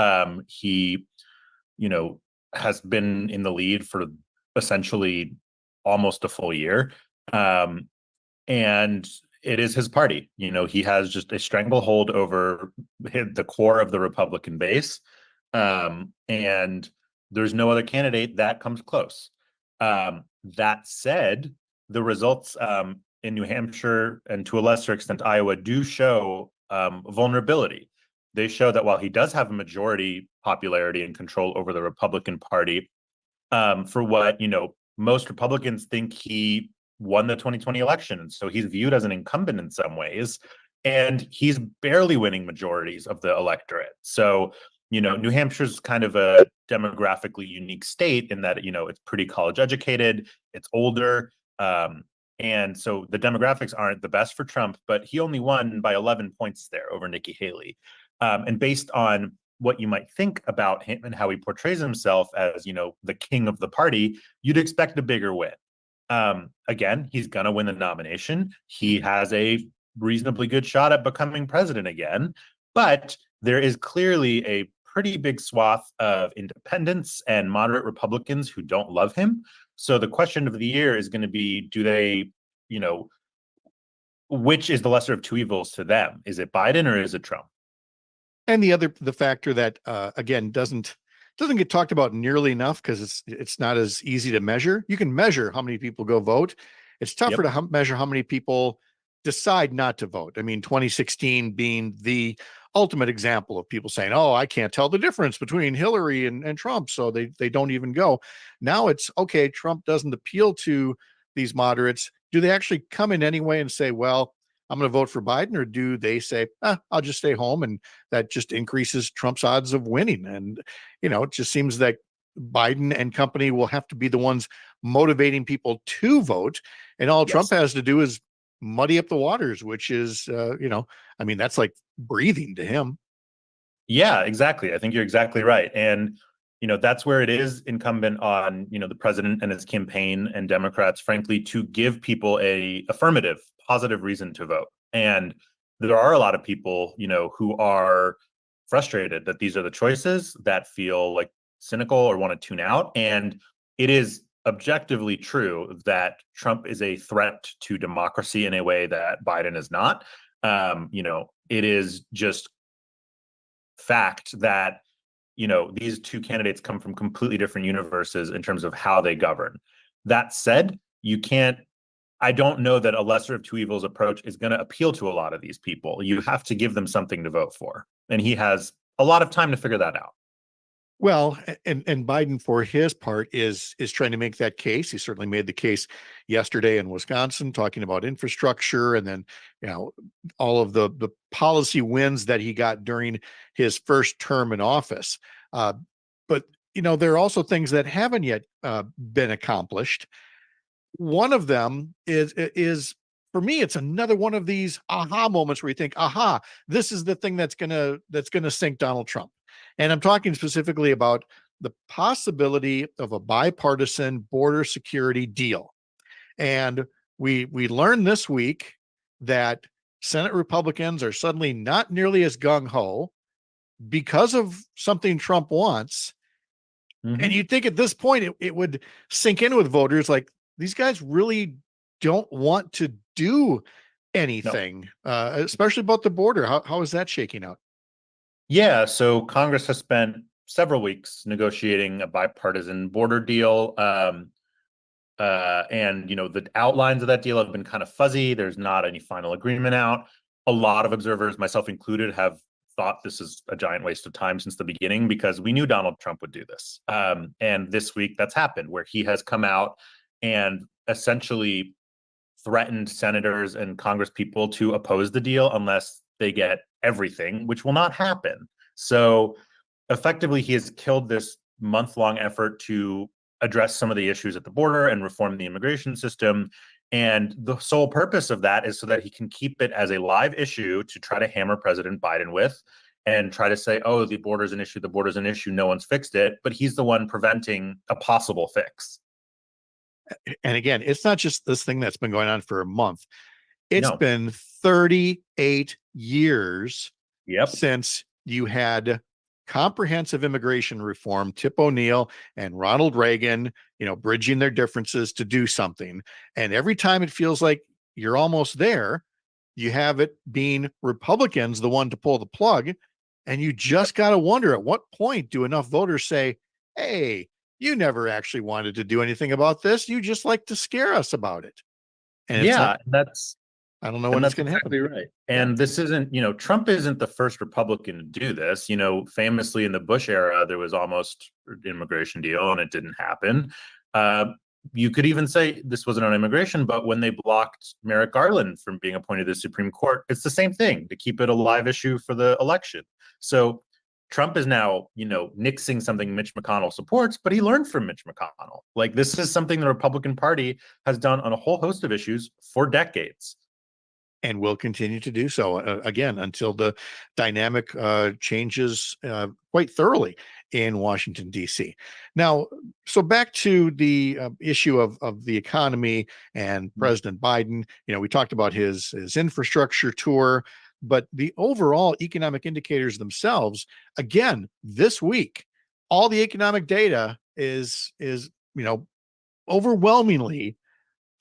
He, has been in the lead for essentially almost a full year. And it is his party. He has just a stranglehold over the core of the Republican base. And there's no other candidate that comes close. That said, the results in New Hampshire and to a lesser extent Iowa do show vulnerability. They show that while he does have a majority popularity and control over the Republican Party, for what most Republicans think he won the 2020 election, and so he's viewed as an incumbent in some ways, and he's barely winning majorities of the electorate. So New Hampshire's kind of a demographically unique state in that it's pretty college educated, it's older. And so the demographics aren't the best for Trump, but he only won by 11 points there over Nikki Haley. And based on what you might think about him and how he portrays himself as, the king of the party, you'd expect a bigger win. Again, he's going to win the nomination. He has a reasonably good shot at becoming president again, but there is clearly a pretty big swath of independents and moderate Republicans who don't love him. So the question of the year is going to be, do they, which is the lesser of two evils to them? Is it Biden or is it Trump? And the factor that, again, doesn't get talked about nearly enough because it's not as easy to measure. You can measure how many people go vote. It's tougher to measure how many people decide not to vote. 2016 being the ultimate example of people saying, oh, I can't tell the difference between Hillary and Trump, so they don't even go. Now it's, okay, Trump doesn't appeal to these moderates. Do they actually come in anyway and say, well, I'm going to vote for Biden, or do they say, I'll just stay home, and that just increases Trump's odds of winning? And, it just seems that Biden and company will have to be the ones motivating people to vote. And all Trump has to do is muddy up the waters, which is, that's like breathing to him. Yeah, exactly. I think you're exactly right. And, that's where it is incumbent on, the president and his campaign and Democrats, frankly, to give people a affirmative, positive reason to vote. And there are a lot of people, who are frustrated that these are the choices, that feel like cynical or want to tune out. And it is objectively true that Trump is a threat to democracy in a way that Biden is not. It is just fact that, these two candidates come from completely different universes in terms of how they govern. That said, I don't know that a lesser of two evils approach is going to appeal to a lot of these people. You have to give them something to vote for. And he has a lot of time to figure that out. Well, and Biden, for his part, is trying to make that case. He certainly made the case yesterday in Wisconsin, talking about infrastructure, and then all of the policy wins that he got during his first term in office. But there are also things that haven't yet been accomplished. One of them is for me, it's another one of these aha moments where you think, aha, this is the thing that's gonna sink Donald Trump. And I'm talking specifically about the possibility of a bipartisan border security deal. And we learned this week that Senate Republicans are suddenly not nearly as gung-ho because of something Trump wants. Mm-hmm. And you'd think at this point it would sink in with voters, like, these guys really don't want to do anything, especially about the border. How is that shaking out? Yeah, so Congress has spent several weeks negotiating a bipartisan border deal. And, the outlines of that deal have been kind of fuzzy. There's not any final agreement out. A lot of observers, myself included, have thought this is a giant waste of time since the beginning because we knew Donald Trump would do this. And this week that's happened, where he has come out and essentially threatened senators and Congress people to oppose the deal unless they get everything, which will not happen. So effectively, he has killed this month-long effort to address some of the issues at the border and reform the immigration system. And the sole purpose of that is so that he can keep it as a live issue to try to hammer President Biden with and try to say, oh, the border's an issue, the border's an issue, no one's fixed it. But he's the one preventing a possible fix. And again, it's not just this thing that's been going on for a month. It's No. been 38 years Yep. since you had comprehensive immigration reform, Tip O'Neill and Ronald Reagan, bridging their differences to do something. And every time it feels like you're almost there, you have it being Republicans, the one to pull the plug. And you just got to wonder, at what point do enough voters say, hey, you never actually wanted to do anything about this. You just like to scare us about it. And it's Yeah, like, that's I don't know when it's going to exactly happen. right. And this isn't, Trump isn't the first Republican to do this. Famously in the Bush era, there was almost an immigration deal and it didn't happen. You could even say this wasn't on immigration, but when they blocked Merrick Garland from being appointed to the Supreme Court, it's the same thing to keep it a live issue for the election. So Trump is now, nixing something Mitch McConnell supports, but he learned from Mitch McConnell. Like, this is something the Republican Party has done on a whole host of issues for decades. And will continue to do so, again, until the dynamic changes quite thoroughly in Washington, D.C. Now, so back to the issue of the economy and President Biden. We talked about his infrastructure tour, but the overall economic indicators themselves, again, this week, all the economic data is overwhelmingly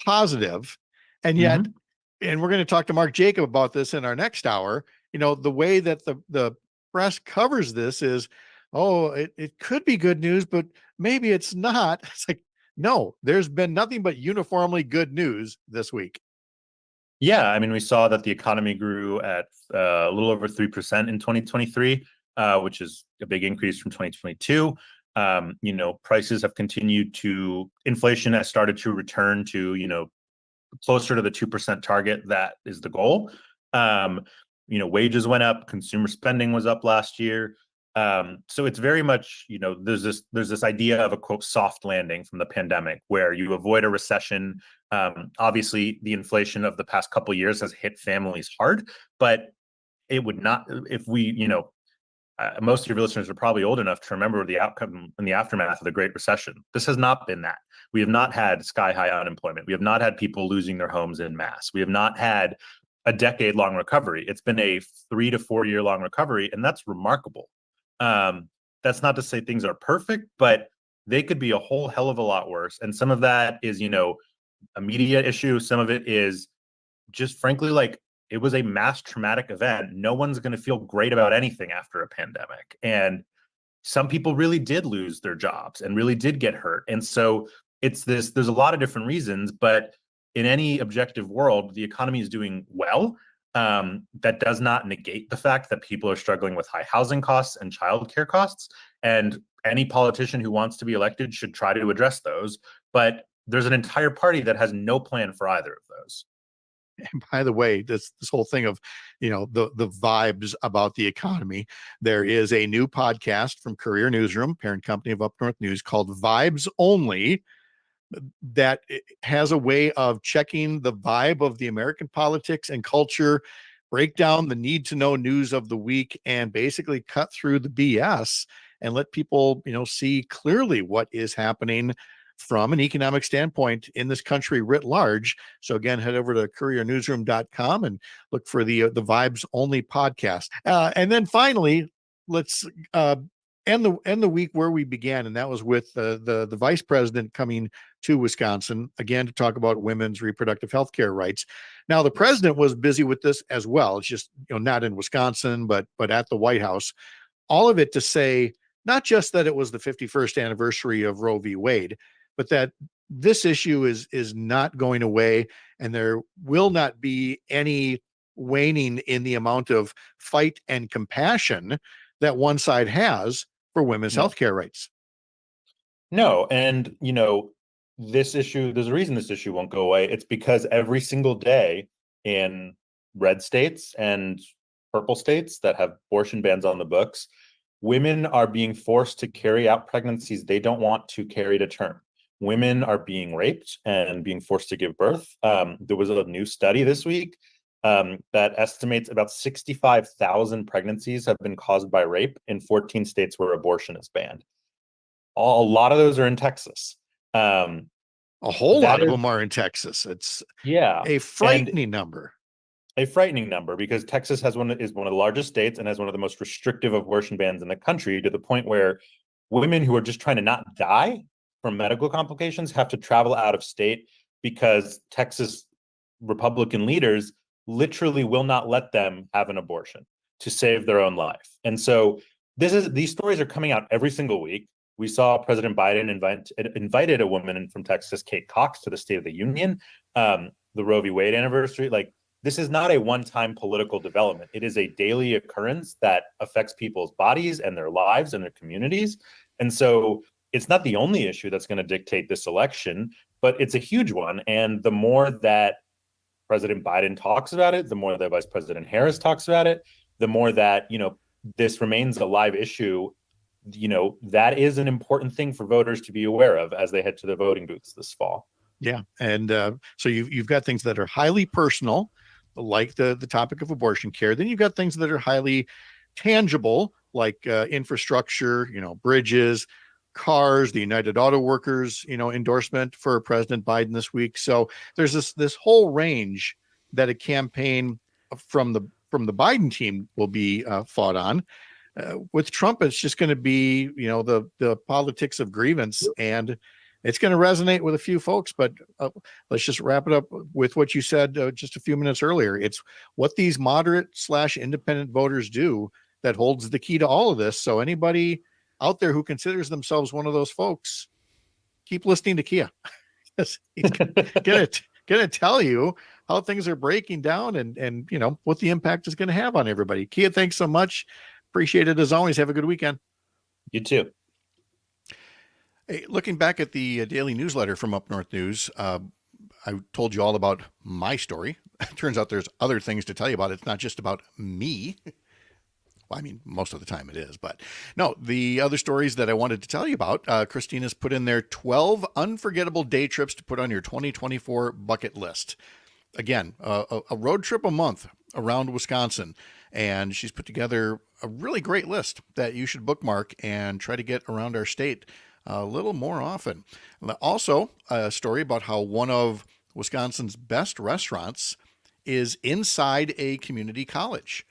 positive, and yet. Mm-hmm. And we're going to talk to Mark Jacob about this in our next hour. The way that the press covers this is, it could be good news, but maybe it's not. It's like, no, there's been nothing but uniformly good news this week. Yeah, I mean, we saw that the economy grew at a little over 3% in 2023, which is a big increase from 2022. Prices have continued to, inflation has started to return to, closer to the 2% target. That is the goal. Wages went up, consumer spending was up last year. So it's very much, there's this idea of a quote soft landing from the pandemic where you avoid a recession. Obviously the inflation of the past couple of years has hit families hard, but it would not, if we, most of your listeners are probably old enough to remember the outcome in the aftermath of the Great Recession. This has not been that. We have not had sky-high unemployment. We have not had people losing their homes en masse. We have not had a decade-long recovery. It's been a 3 to 4 year long recovery, and that's remarkable. That's not to say things are perfect, but they could be a whole hell of a lot worse. And some of that is, a media issue. Some of it is just frankly, like, it was a mass traumatic event. No one's going to feel great about anything after a pandemic. And some people really did lose their jobs and really did get hurt. And so there's a lot of different reasons, but in any objective world, the economy is doing well. That does not negate the fact that people are struggling with high housing costs and childcare costs. And any politician who wants to be elected should try to address those. But there's an entire party that has no plan for either of those. And by the way, this whole thing of, the vibes about the economy, there is a new podcast from Courier Newsroom, parent company of Up North News, called Vibes Only, that has a way of checking the vibe of the American politics and culture, break down the need to know news of the week, and basically cut through the BS and let people, see clearly what is happening from an economic standpoint in this country writ large. So again, head over to couriernewsroom.com and look for the Vibes Only podcast. And then finally, let's end the week where we began, and that was with the vice president coming to Wisconsin again to talk about women's reproductive health care rights. Now, the president was busy with this as well. It's just not in Wisconsin, but at the White House. All of it to say not just that it was the 51st anniversary of Roe v. Wade, but that this issue is not going away, and there will not be any waning in the amount of fight and compassion that one side has for women's healthcare rights. No, and this issue, there's a reason this issue won't go away. It's because every single day in red states and purple states that have abortion bans on the books, Women are being forced to carry out pregnancies they don't want to carry to term. Women are being raped and being forced to give birth. There was a new study this week that estimates about 65,000 pregnancies have been caused by rape in 14 states where abortion is banned. A lot of those are in Texas. A whole lot of them are in Texas. It's a frightening number. A frightening number, because Texas is one of the largest states and has one of the most restrictive abortion bans in the country, to the point where women who are just trying to not die from medical complications have to travel out of state because Texas Republican leaders literally will not let them have an abortion to save their own life. And so these stories are coming out every single week. We saw President Biden invited a woman from Texas, Kate Cox, to the State of the Union, the Roe v. Wade anniversary. Like, this is not a one-time political development. It is a daily occurrence that affects people's bodies and their lives and their communities. And so it's not the only issue that's going to dictate this election, but it's a huge one. And the more that President Biden talks about it, the more that Vice President Harris talks about it, the more that, this remains a live issue. That is an important thing for voters to be aware of as they head to the voting booths this fall. Yeah. And so you've got things that are highly personal, like the topic of abortion care. Then you've got things that are highly tangible, like infrastructure, bridges, cars, the United Auto Workers, endorsement for President Biden this week. So there's this whole range that a campaign from the Biden team will be fought on. With Trump, it's just going to be, the politics of grievance, and it's going to resonate with a few folks. But let's just wrap it up with what you said just a few minutes earlier. It's what these moderate/independent voters do that holds the key to all of this. So anybody out there who considers themselves one of those folks, keep listening to Keya. He's gonna tell you how things are breaking down and what the impact is going to have on everybody. Keya, thanks so much. Appreciate it as always. Have a good weekend. You too. Hey, looking back at the daily newsletter from Up North News, I told you all about my story. Turns out there's other things to tell you about. It's not just about me. Well, I mean, most of the time it is, but no, the other stories that I wanted to tell you about, Christina's put in there 12 unforgettable day trips to put on your 2024 bucket list. Again, a road trip a month around Wisconsin, and she's put together a really great list that you should bookmark and try to get around our state a little more often. Also, a story about how one of Wisconsin's best restaurants is inside a community college.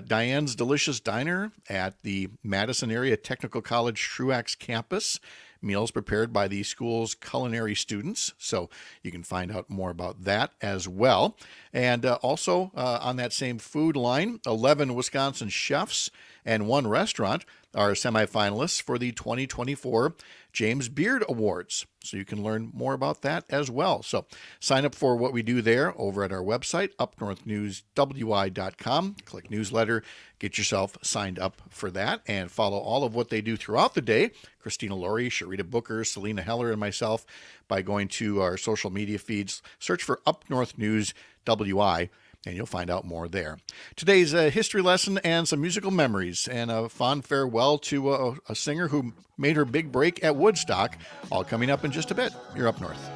Diane's Delicious Diner at the Madison Area Technical College Truax campus. Meals prepared by the school's culinary students. So you can find out more about that as well. And also on that same food line, 11 Wisconsin chefs and one restaurant are semifinalists for the 2024 James Beard Awards. So you can learn more about that as well. So sign up for what we do there over at our website, upnorthnewswi.com. Click newsletter, get yourself signed up for that, and follow all of what they do throughout the day. Christina Laurie, Sharita Booker, Selena Heller, and myself by going to our social media feeds. Search for Up North News WI, and you'll find out more there. Today's history lesson and some musical memories, and a fond farewell to a singer who made her big break at Woodstock, all coming up in just a bit. You're Up North.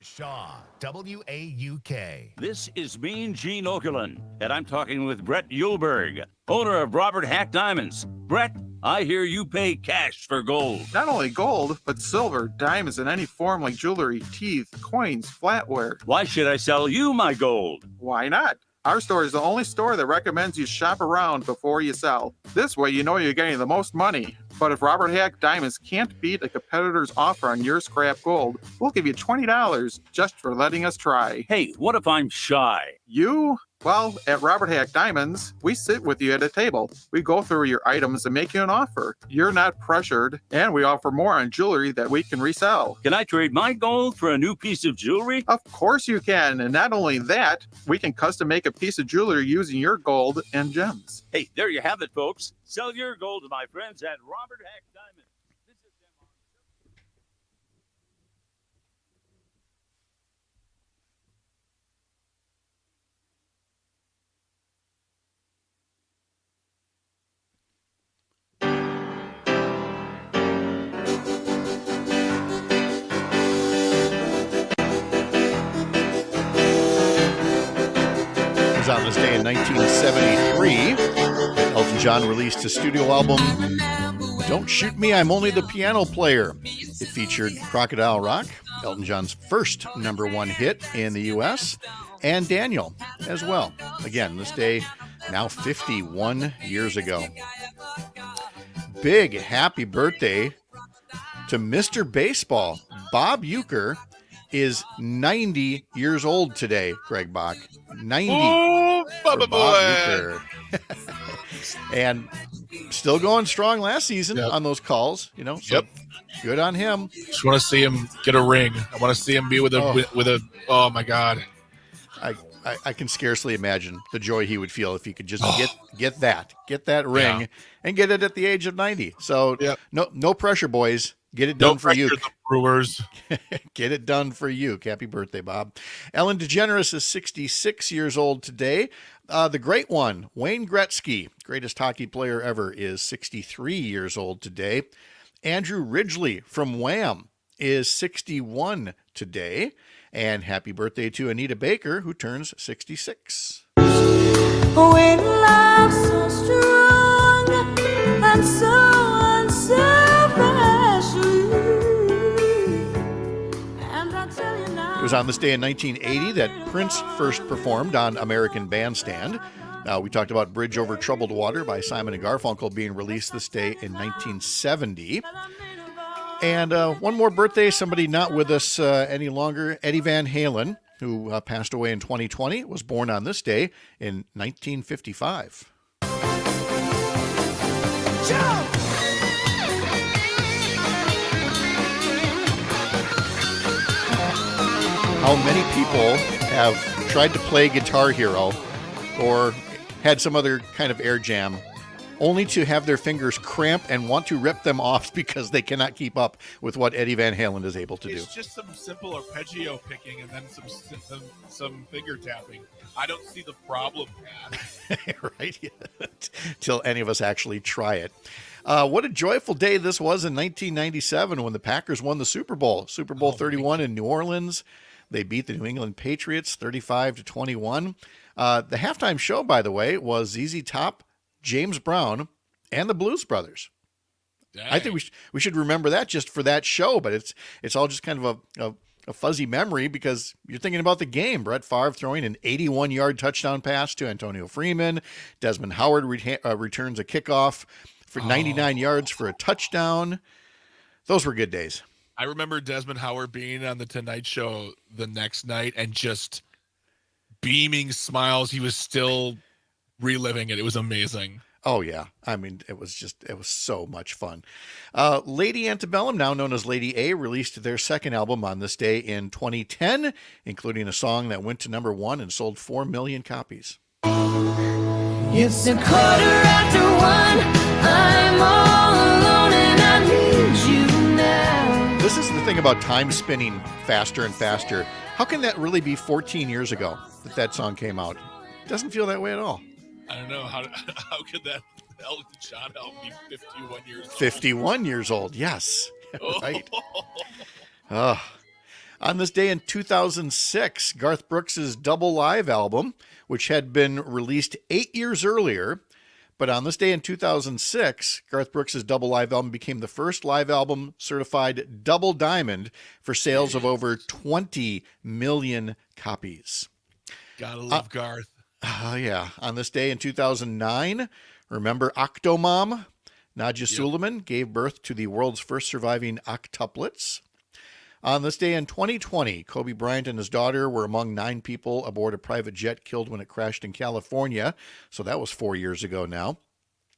Shaw, WAUK. This is Mean Gene Okerlund, and I'm talking with Brett Yulberg, owner of Robert Hack Diamonds. Brett, I hear you pay cash for gold. Not only gold, but silver, diamonds in any form like jewelry, teeth, coins, flatware. Why should I sell you my gold? Why not? Our store is the only store that recommends you shop around before you sell. This way you know you're getting the most money. But if Robert Hack Diamonds can't beat a competitor's offer on your scrap gold, we'll give you $20 just for letting us try. Hey, what if I'm shy? You? Well, at Robert Hack Diamonds, we sit with you at a table. We go through your items and make you an offer. You're not pressured, and we offer more on jewelry that we can resell. Can I trade my gold for a new piece of jewelry? Of course you can, and not only that, we can custom make a piece of jewelry using your gold and gems. Hey, there you have it, folks. Sell your gold to my friends at Robert Hack Diamonds. On this day in 1973, Elton John released his studio album, Don't Shoot Me, I'm Only the Piano Player. It featured Crocodile Rock, Elton John's first #1 hit in the U.S., and Daniel as well. Again, this day, now 51 years ago. Big happy birthday to Mr. Baseball. Bob Uecker is 90 years old today, Greg Bach. 90. Oh, Bubba Bob boy. Uecker. And still going strong last season on those calls, you know. So good on him. Just want to see him get a ring. I want to see him be with a oh my God. I can scarcely imagine the joy he would feel if he could just get that ring and get it at the age of 90. So no pressure, boys. Get it done for you. The Brewers. Get it done for you. Happy birthday, Bob. Ellen DeGeneres is 66 years old today. The great one, Wayne Gretzky, greatest hockey player ever, is 63 years old today. Andrew Ridgely from Wham is 61 today. And happy birthday to Anita Baker, who turns 66. When love's so strong and so It was on this day in 1980 that Prince first performed on American Bandstand. We talked about Bridge Over Troubled Water by Simon & Garfunkel being released this day in 1970. And one more birthday, somebody not with us any longer, Eddie Van Halen, who passed away in 2020, was born on this day in 1955. Jump! How many people have tried to play Guitar Hero or had some other kind of air jam only to have their fingers cramp and want to rip them off because they cannot keep up with what Eddie Van Halen is able to do? It's just some simple arpeggio picking and then some finger tapping. I don't see the problem, Pat. Right? Till any of us actually try it. What a joyful day this was in 1997 when the Packers won the Super Bowl. Super Bowl 31 in New Orleans. They beat the New England Patriots 35-21. The halftime show, by the way, was ZZ Top, James Brown, and the Blues Brothers. Dang. I think we should remember that just for that show, but it's all just kind of a fuzzy memory because you're thinking about the game. Brett Favre throwing an 81-yard touchdown pass to Antonio Freeman. Desmond Howard returns a kickoff for 99 yards for a touchdown. Those were good days. I remember Desmond Howard being on the Tonight Show the next night and just beaming smiles. He was still reliving it. It was amazing. Oh, yeah. I mean, it was so much fun. Lady Antebellum, now known as Lady A, released their second album on this day in 2010, including a song that went to #1 and sold 4 million copies. It's 1:15. I'm all alone and I need you now. This is the thing about time spinning faster and faster. How can that really be 14 years ago that song came out? It doesn't feel that way at all. I don't know. How could that Elton John album be 51 years old? 51 years old, yes. Right. On this day in 2006, Garth Brooks' Double Live album, which had been released 8 years earlier, but on this day in 2006, Garth Brooks' Double Live album became the first live album certified double diamond for sales of over 20 million copies. Gotta love Garth. Yeah. On this day in 2009, remember Octomom? Nadia Suleiman gave birth to the world's first surviving octuplets. On this day in 2020, Kobe Bryant and his daughter were among 9 people aboard a private jet killed when it crashed in California. So that was 4 years ago now.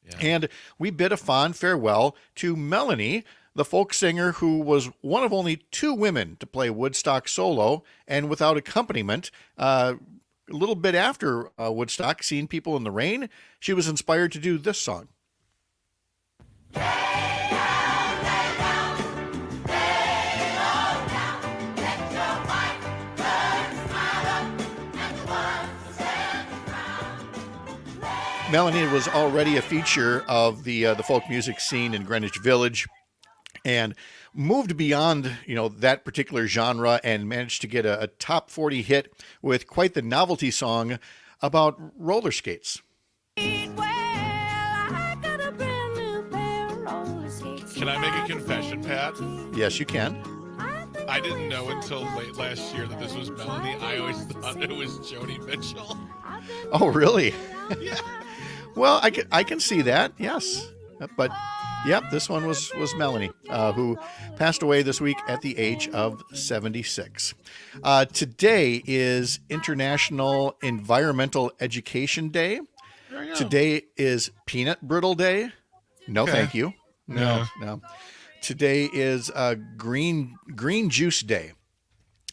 Yeah. And we bid a fond farewell to Melanie, the folk singer who was one of only 2 women to play Woodstock solo and without accompaniment. A little bit after Woodstock, Seeing People in the Rain, she was inspired to do this song. Melanie was already a feature of the folk music scene in Greenwich Village and moved beyond, that particular genre and managed to get a top 40 hit with quite the novelty song about roller skates. Can I make a confession, Pat? Yes, you can. I didn't know until late last year that this was Melanie. I always thought it was Joni Mitchell. Oh, really? Yeah. Well, I can see that, yes. But, yep, this one was Melanie, who passed away this week at the age of 76. Today is International Environmental Education Day. Today is Peanut Brittle Day. No, Okay. thank you. No. Today is Green Juice Day.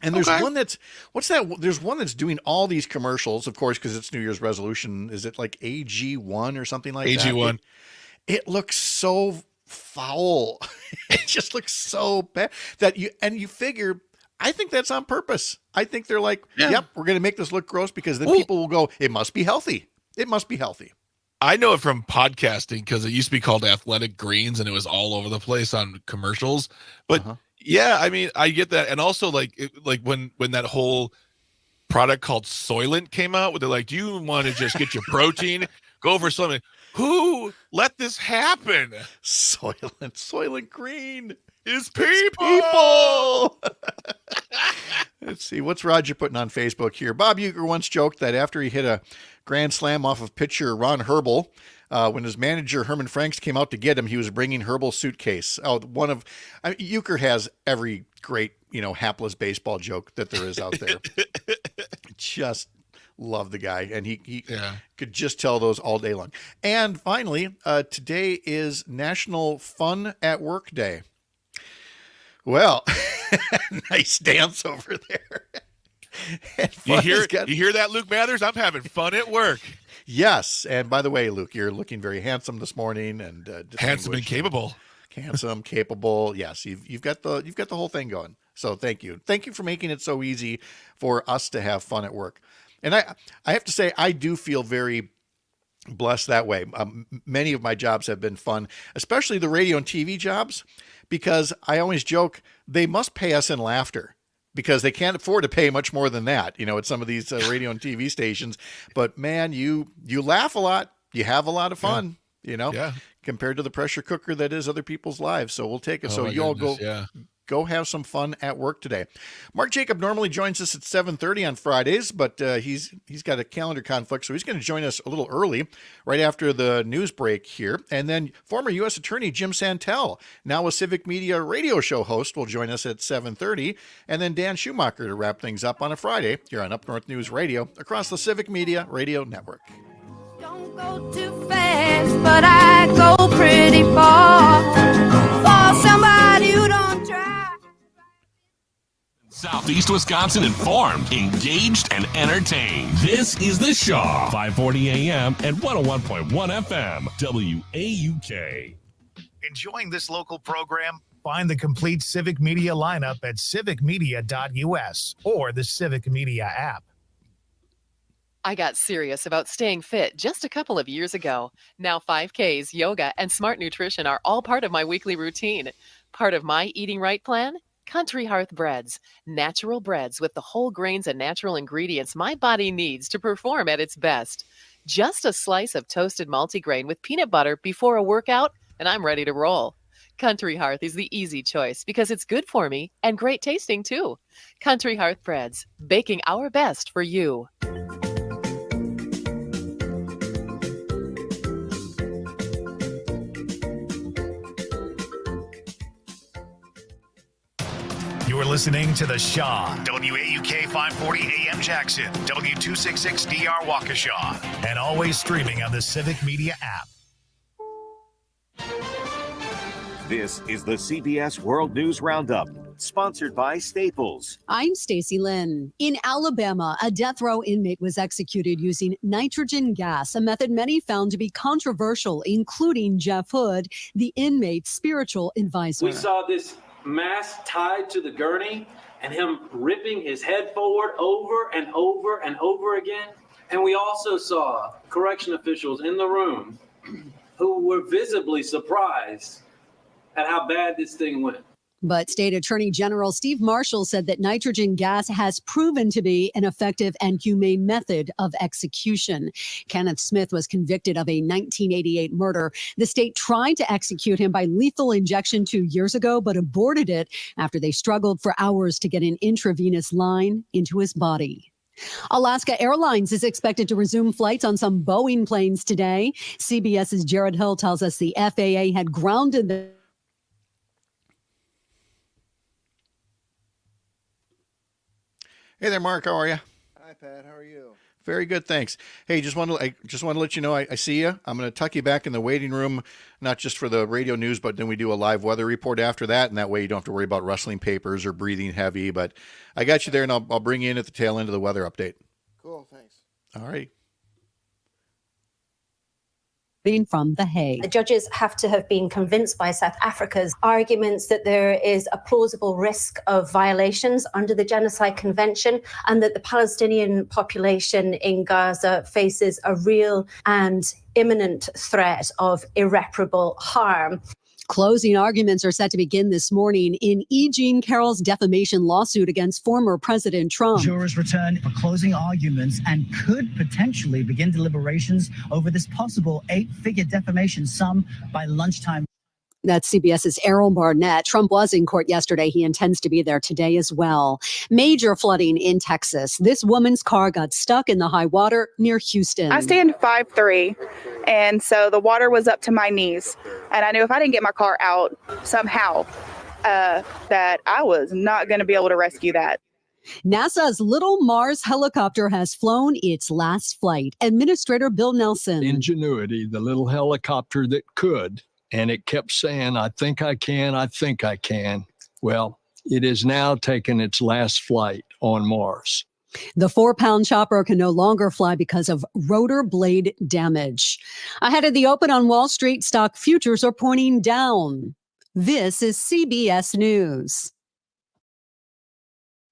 And there's one there's one that's doing all these commercials, of course, because it's New Year's resolution. Is it like AG1 or something like that? AG1. It looks so foul. It just looks so bad that you figure, I think that's on purpose. I think they're like, yep, we're going to make this look gross because then people will go, it must be healthy. It must be healthy. I know it from podcasting because it used to be called Athletic Greens and it was all over the place on commercials. But yeah, I mean, I get that. And also like when that whole product called Soylent came out, where they're like, do you want to just get your protein? Go for something. Who let this happen? Soylent Green is people. Let's see. What's Roger putting on Facebook here? Bob Uecker once joked that after he hit a grand slam off of pitcher Ron Herbel, when his manager Herman Franks came out to get him, he was bringing Herbel's suitcase. Uecker has every great, hapless baseball joke that there is out there. Just love the guy. And he could just tell those all day long. And finally, today is National Fun at Work Day. Well, nice dance over there. You hear that, Luke Mathers? I'm having fun at work. Yes, and by the way, Luke, you're looking very handsome this morning, and handsome and capable. Handsome, capable. Yes, you've got the whole thing going. So thank you for making it so easy for us to have fun at work. And I have to say, I do feel very blessed that way. Many of my jobs have been fun, especially the radio and TV jobs, because I always joke they must pay us in laughter, because they can't afford to pay much more than that, at some of these radio and TV stations. But man, you laugh a lot, you have a lot of fun, compared to the pressure cooker that is other people's lives. So we'll take it. So you all go have some fun at work today. Mark Jacob normally joins us at 7:30 on Fridays, but he's got a calendar conflict, so he's going to join us a little early, right after the news break here. And then former U.S. Attorney Jim Santelle, now a Civic Media radio show host, will join us at 7:30. And then Dan Schumacher to wrap things up on a Friday here on Up North News Radio across the Civic Media Radio Network. Don't go too fast, but I go pretty far for somebody who don't try. Southeast Wisconsin informed, engaged, and entertained. This is The Shaw, 540 AM and 101.1 FM, WAUK. Enjoying this local program? Find the complete Civic Media lineup at civicmedia.us or the Civic Media app. I got serious about staying fit just a couple of years ago. Now 5Ks, yoga, and smart nutrition are all part of my weekly routine. Part of my eating right plan? Country Hearth Breads. Natural breads with the whole grains and natural ingredients my body needs to perform at its best. Just a slice of toasted multigrain with peanut butter before a workout, and I'm ready to roll. Country Hearth is the easy choice because it's good for me and great tasting too. Country Hearth Breads, baking our best for you. You're listening to The Shaw, WAUK 540 AM Jackson, W266DR Waukesha, and always streaming on the Civic Media app. This is the CBS World News Roundup, sponsored by Staples. I'm Stacy Lynn. In Alabama, a death row inmate was executed using nitrogen gas, a method many found to be controversial, including Jeff Hood, the inmate's spiritual advisor. We saw this mask tied to the gurney and him ripping his head forward over and over and over again. And we also saw correction officials in the room who were visibly surprised at how bad this thing went. But State Attorney General Steve Marshall said that nitrogen gas has proven to be an effective and humane method of execution. Kenneth Smith was convicted of a 1988 murder. The state tried to execute him by lethal injection 2 years ago, but aborted it after they struggled for hours to get an intravenous line into his body. Alaska Airlines is expected to resume flights on some Boeing planes today. CBS's Jared Hill tells us the FAA had grounded the Hey there, Mark. How are you? Hi, Pat. How are you? Very good, thanks. Hey, I just want to let you know I see you. I'm going to tuck you back in the waiting room, not just for the radio news, but then we do a live weather report after that, and that way you don't have to worry about rustling papers or breathing heavy. But I got you there, and I'll bring you in at the tail end of the weather update. Cool, thanks. All right. from The Hague. The judges have to have been convinced by South Africa's arguments that there is a plausible risk of violations under the Genocide Convention and that the Palestinian population in Gaza faces a real and imminent threat of irreparable harm. Closing arguments are set to begin this morning in E. Jean Carroll's defamation lawsuit against former President Trump. Jurors return for closing arguments and could potentially begin deliberations over this possible 8-figure defamation sum by lunchtime. That's CBS's Errol Barnett. Trump was in court yesterday. He intends to be there today as well. Major flooding in Texas. This woman's car got stuck in the high water near Houston. I stand 5'3", and so the water was up to my knees. And I knew if I didn't get my car out somehow, that I was not going to be able to rescue that. NASA's Little Mars helicopter has flown its last flight. Administrator Bill Nelson. Ingenuity, the little helicopter that could. And it kept saying, I think I can, I think I can. Well, it is now taken its last flight on Mars. The 4-pound chopper can no longer fly because of rotor blade damage. Ahead of the open on Wall Street, stock futures are pointing down. This is CBS News.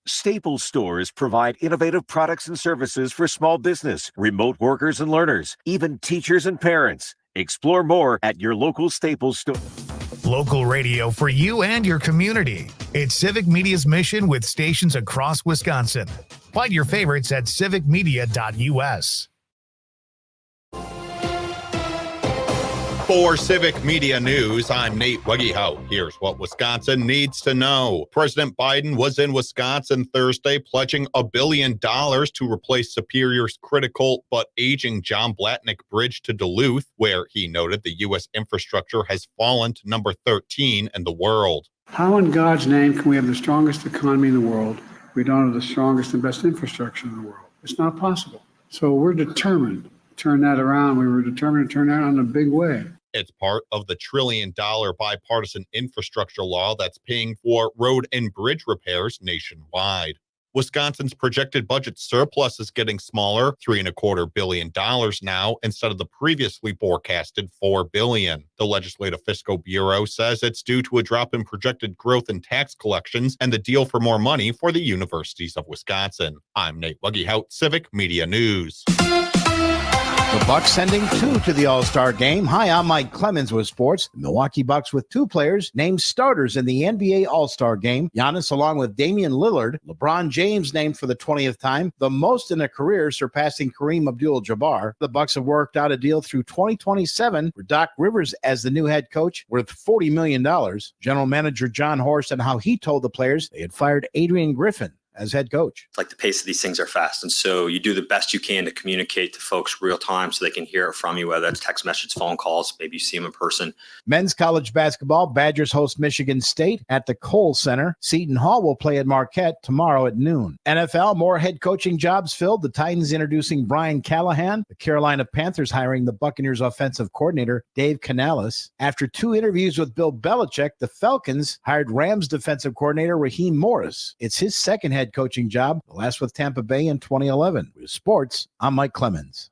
Staples stores provide innovative products and services for small business, remote workers and learners, even teachers and parents. Explore more at your local Staples store. Local radio for you and your community. It's Civic Media's mission with stations across Wisconsin. Find your favorites at civicmedia.us. For Civic Media News, I'm Nate Weggehout. Here's what Wisconsin needs to know. President Biden was in Wisconsin Thursday pledging $1 billion to replace Superior's critical but aging John Blatnick Bridge to Duluth, where he noted the U.S. infrastructure has fallen to number 13 in the world. How in God's name can we have the strongest economy in the world? We don't have the strongest and best infrastructure in the world. It's not possible. So we're determined to turn that around. We were determined to turn that around in a big way. It's part of the $1 trillion bipartisan infrastructure law that's paying for road and bridge repairs nationwide. Wisconsin's projected budget surplus is getting smaller, $3.25 billion now, instead of the previously forecasted $4 billion. The Legislative Fiscal Bureau says it's due to a drop in projected growth in tax collections and the deal for more money for the universities of Wisconsin. I'm Nate Weggehout, Civic Media News. The Bucks sending 2 to the All-Star game. Hi, I'm Mike Clemens with sports. The Milwaukee Bucks with 2 players named starters in the NBA All-Star game. Giannis along with Damian Lillard. LeBron James named for the 20th time, the most in a career, surpassing Kareem Abdul-Jabbar. The Bucks have worked out a deal through 2027 for Doc Rivers as the new head coach worth $40 million. General manager John Horst and how he told the players they had fired Adrian Griffin as head coach. Like the pace of these things are fast. And so you do the best you can to communicate to folks real time so they can hear it from you, whether that's text message, phone calls, maybe you see them in person. Men's college basketball, Badgers host Michigan State at the Kohl Center. Seton Hall will play at Marquette tomorrow at noon. NFL, more head coaching jobs filled. The Titans introducing Brian Callahan. The Carolina Panthers hiring the Buccaneers offensive coordinator, Dave Canales. After 2 interviews with Bill Belichick, the Falcons hired Rams defensive coordinator Raheem Morris. It's his second head coaching job, the last with Tampa Bay in 2011. With sports, I'm Mike Clemens.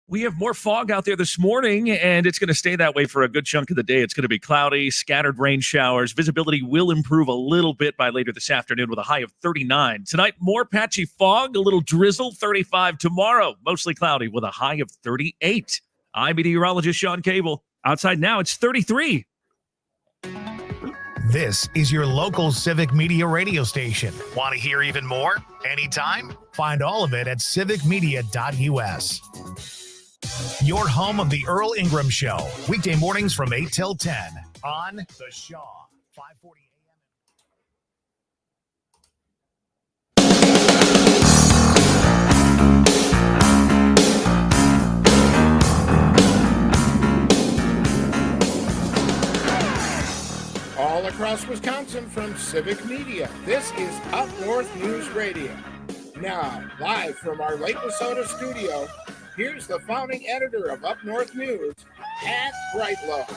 We have more fog out there this morning, and it's going to stay that way for a good chunk of the day. It's going to be cloudy, scattered rain showers. Visibility will improve a little bit by later this afternoon with a high of 39. Tonight, more patchy fog, a little drizzle, 35. Tomorrow, mostly cloudy with a high of 38. I'm meteorologist Sean Cable. Outside now, it's 33. This is your local Civic Media radio station. Want to hear even more? Anytime? Find all of it at civicmedia.us. Your home of the Earl Ingram Show. Weekday mornings from 8 till 10 on The Shaw. 540 All across Wisconsin from Civic Media, this is Up North News Radio. Now, live from our Lake Minnesota studio, here's the founding editor of Up North News, Pat Brightlow.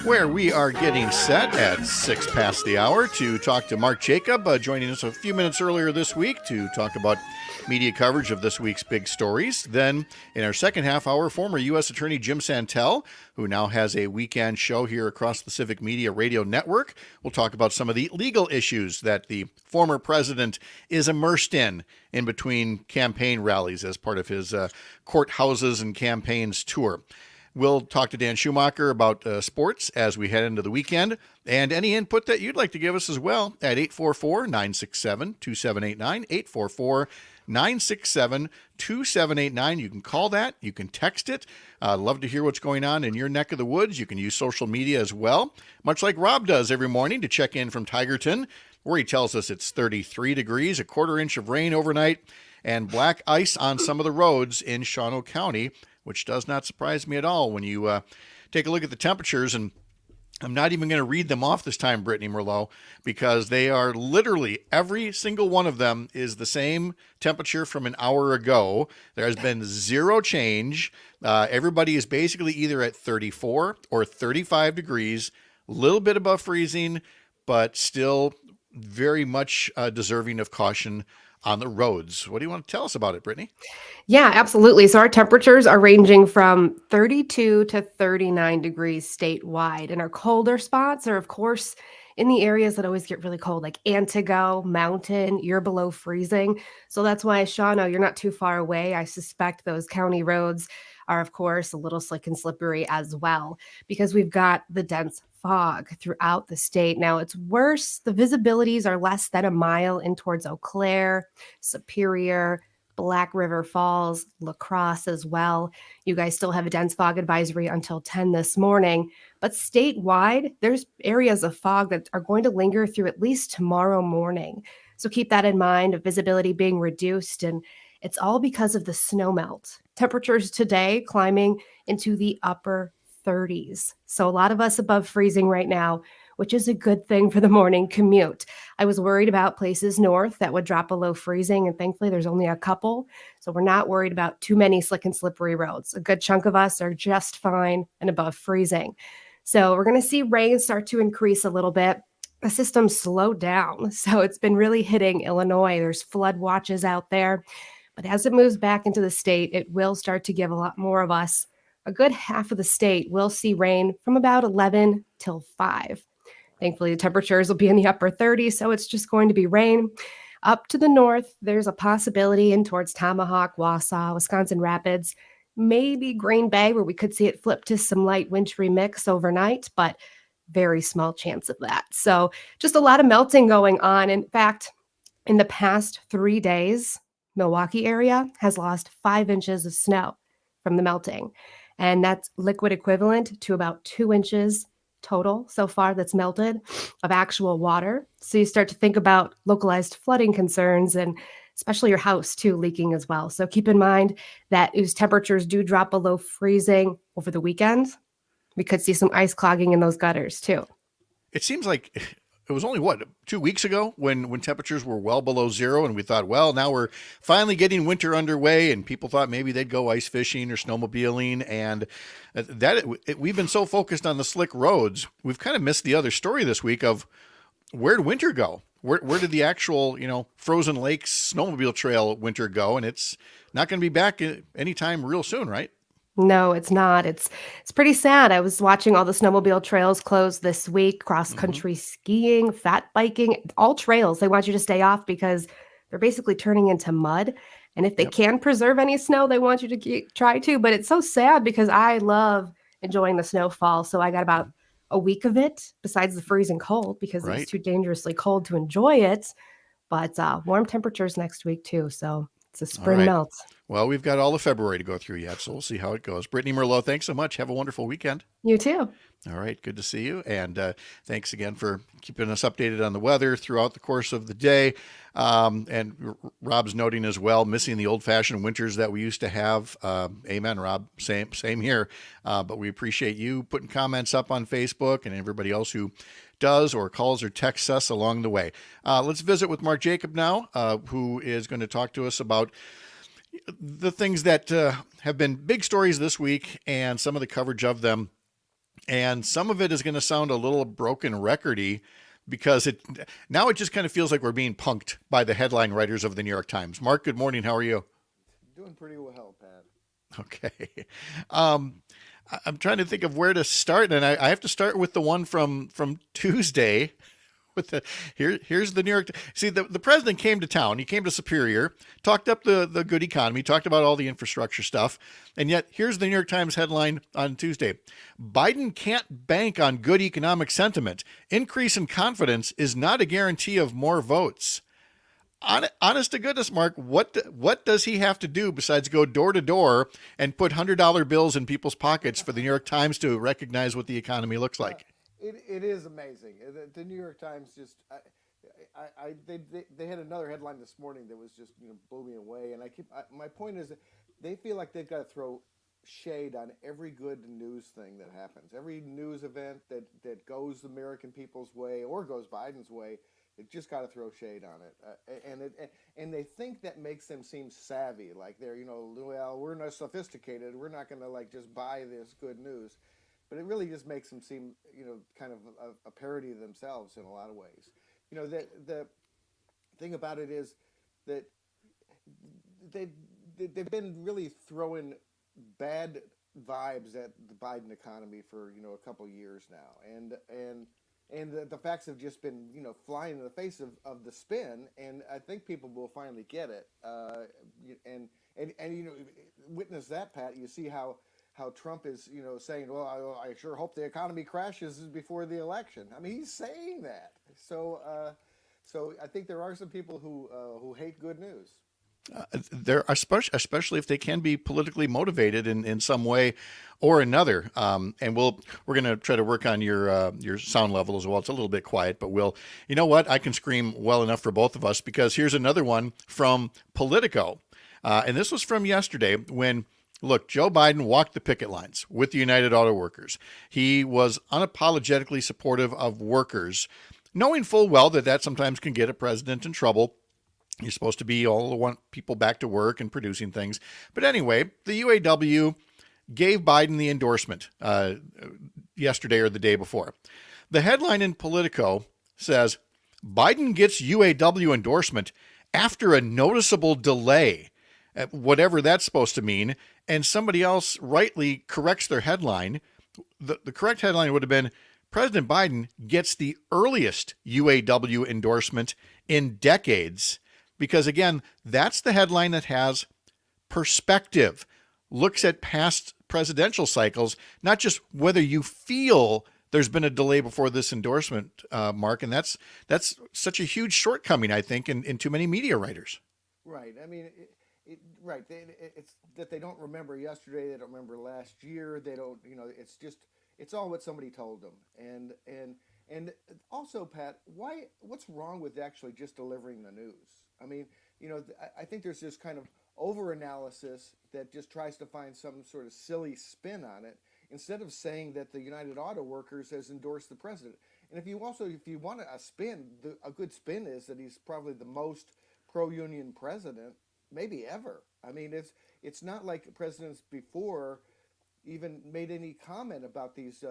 Where we are getting set at 6 past the hour to talk to Mark Jacob, joining us a few minutes earlier this week to talk about media coverage of this week's big stories. Then in our second half hour, former U.S. Attorney Jim Santelle, who now has a weekend show here across the Civic Media Radio Network, will talk about some of the legal issues that the former president is immersed in between campaign rallies as part of his courthouses and campaigns tour. We'll talk to Dan Schumacher about sports as we head into the weekend, and any input that you'd like to give us as well at 844-967-2789, 844-967-2789. You can call that. You can text it. Love to hear what's going on in your neck of the woods. You can use social media as well, much like Rob does every morning to check in from Tigerton, where he tells us it's 33 degrees, a quarter inch of rain overnight, and black ice on some of the roads in Shawano County, which does not surprise me at all when you take a look at the temperatures. And I'm not even going to read them off this time, Brittany Merlot, because they are literally, every single one of them is the same temperature from an hour ago. There has been zero change. Everybody is basically either at 34 or 35 degrees, a little bit above freezing, but still very much deserving of caution on the roads. What do you want to tell us about it, Brittany? Yeah, absolutely. So our temperatures are ranging from 32 to 39 degrees statewide. And our colder spots are, of course, in the areas that always get really cold, like Antigo, Mountain, you're below freezing. So that's why, Shawano, you're not too far away. I suspect those county roads are, of course, a little slick and slippery as well, because we've got the dense fog throughout the state. Now, it's worse. The visibilities are less than a mile in towards Eau Claire, Superior, Black River Falls, La Crosse as well. You guys still have a dense fog advisory until 10 this morning. But statewide, there's areas of fog that are going to linger through at least tomorrow morning. So keep that in mind, of visibility being reduced. And it's all because of the snow melt. Temperatures today climbing into the upper 30s. So a lot of us above freezing right now, which is a good thing for the morning commute. I was worried about places north that would drop below freezing, and thankfully there's only a couple. So we're not worried about too many slick and slippery roads. A good chunk of us are just fine and above freezing. So we're going to see rain start to increase a little bit. The system slowed down, so it's been really hitting Illinois. There's flood watches out there. But as it moves back into the state, it will start to give a lot more of us. A good half of the state will see rain from about 11 till 5. Thankfully, the temperatures will be in the upper 30s, so it's just going to be rain. Up to the north, there's a possibility in towards Tomahawk, Wausau, Wisconsin Rapids, maybe Green Bay, where we could see it flip to some light wintry mix overnight, but very small chance of that. So just a lot of melting going on. In fact, in the past 3 days, Milwaukee area has lost 5 inches of snow from the melting. And that's liquid equivalent to about 2 inches total so far that's melted of actual water. So you start to think about localized flooding concerns and especially your house too leaking as well. So keep in mind that as temperatures do drop below freezing over the weekend, we could see some ice clogging in those gutters too. It seems like it was only 2 weeks ago when temperatures were well below zero, and we thought, well, now we're finally getting winter underway, and people thought maybe they'd go ice fishing or snowmobiling, and we've been so focused on the slick roads, we've kind of missed the other story this week of where'd winter go? Where did the actual frozen lakes snowmobile trail winter go? And it's not going to be back anytime real soon, right? No, it's not. It's pretty sad. I was watching all the snowmobile trails close this week, cross-country skiing, fat biking, all trails. They want you to stay off because they're basically turning into mud. And if they can preserve any snow, they want you to try to. But it's so sad because I love enjoying the snowfall. So I got about a week of it besides the freezing cold because it's too dangerously cold to enjoy it. But warm temperatures next week too. So it's a spring melt. Well, we've got all of February to go through yet, so we'll see how it goes. Brittany Merlot, thanks so much. Have a wonderful weekend. You too. All right, good to see you. And thanks again for keeping us updated on the weather throughout the course of the day. And Rob's noting as well, missing the old-fashioned winters that we used to have. Amen, Rob. Same here. But we appreciate you putting comments up on Facebook and everybody else who does or calls or texts us along the way. Let's visit with Mark Jacob now, who is going to talk to us about the things that have been big stories this week and some of the coverage of them. And some of it is going to sound a little broken recordy because now it just kind of feels like we're being punked by the headline writers of the New York Times. Mark, good morning. How are you? Doing pretty well, Pat. Okay. I'm trying to think of where to start, and I have to start with the one from Tuesday. Here's the New York. See, the president came to town. He came to Superior, talked up the good economy, talked about all the infrastructure stuff, and yet here's the New York Times headline on Tuesday: Biden can't bank on good economic sentiment. Increase in confidence is not a guarantee of more votes. Honest to goodness, Mark, what does he have to do besides go door to door and put $100 bills in people's pockets for the New York Times to recognize what the economy looks like? It is amazing. The New York Times just, they had another headline this morning that was just blew me away. And my point is that they feel like they've got to throw shade on every good news thing that happens, every news event that goes the American people's way or goes Biden's way. They just got to throw shade on it, and they think that makes them seem savvy, like they're well, we're not sophisticated, we're not going to just buy this good news. But it really just makes them seem, kind of a parody of themselves in a lot of ways. The thing about it is that they've been really throwing bad vibes at the Biden economy for a couple of years now, and the facts have just been flying in the face of the spin, and I think people will finally get it. And witness that, Pat. You see how Trump is, saying, well, I sure hope the economy crashes before the election. I mean, he's saying that. So I think there are some people who hate good news. There are, especially if they can be politically motivated in some way or another. And we're going to try to work on your sound level as well. It's a little bit quiet, but you know what? I can scream well enough for both of us, because here's another one from Politico. And this was from yesterday when, look, Joe Biden walked the picket lines with the United Auto Workers. He was unapologetically supportive of workers, knowing full well that sometimes can get a president in trouble. You're supposed to be all want people back to work and producing things. But anyway, the UAW gave Biden the endorsement yesterday or the day before. The headline in Politico says, Biden gets UAW endorsement after a noticeable delay, whatever that's supposed to mean. And somebody else rightly corrects their headline. The correct headline would have been, President Biden gets the earliest UAW endorsement in decades. Because again, that's the headline that has perspective, looks at past presidential cycles, not just whether you feel there's been a delay before this endorsement, Mark. And that's such a huge shortcoming, I think, in too many media writers. Right. I mean, Right. It's that they don't remember yesterday. They don't remember last year. They don't. It's all what somebody told them. And also, Pat, what's wrong with actually just delivering the news? I mean, I think there's this kind of over-analysis that just tries to find some sort of silly spin on it instead of saying that the United Auto Workers has endorsed the president. And if you want a spin, a good spin is that he's probably the most pro-union president maybe ever. I mean, it's not like presidents before even made any comment about these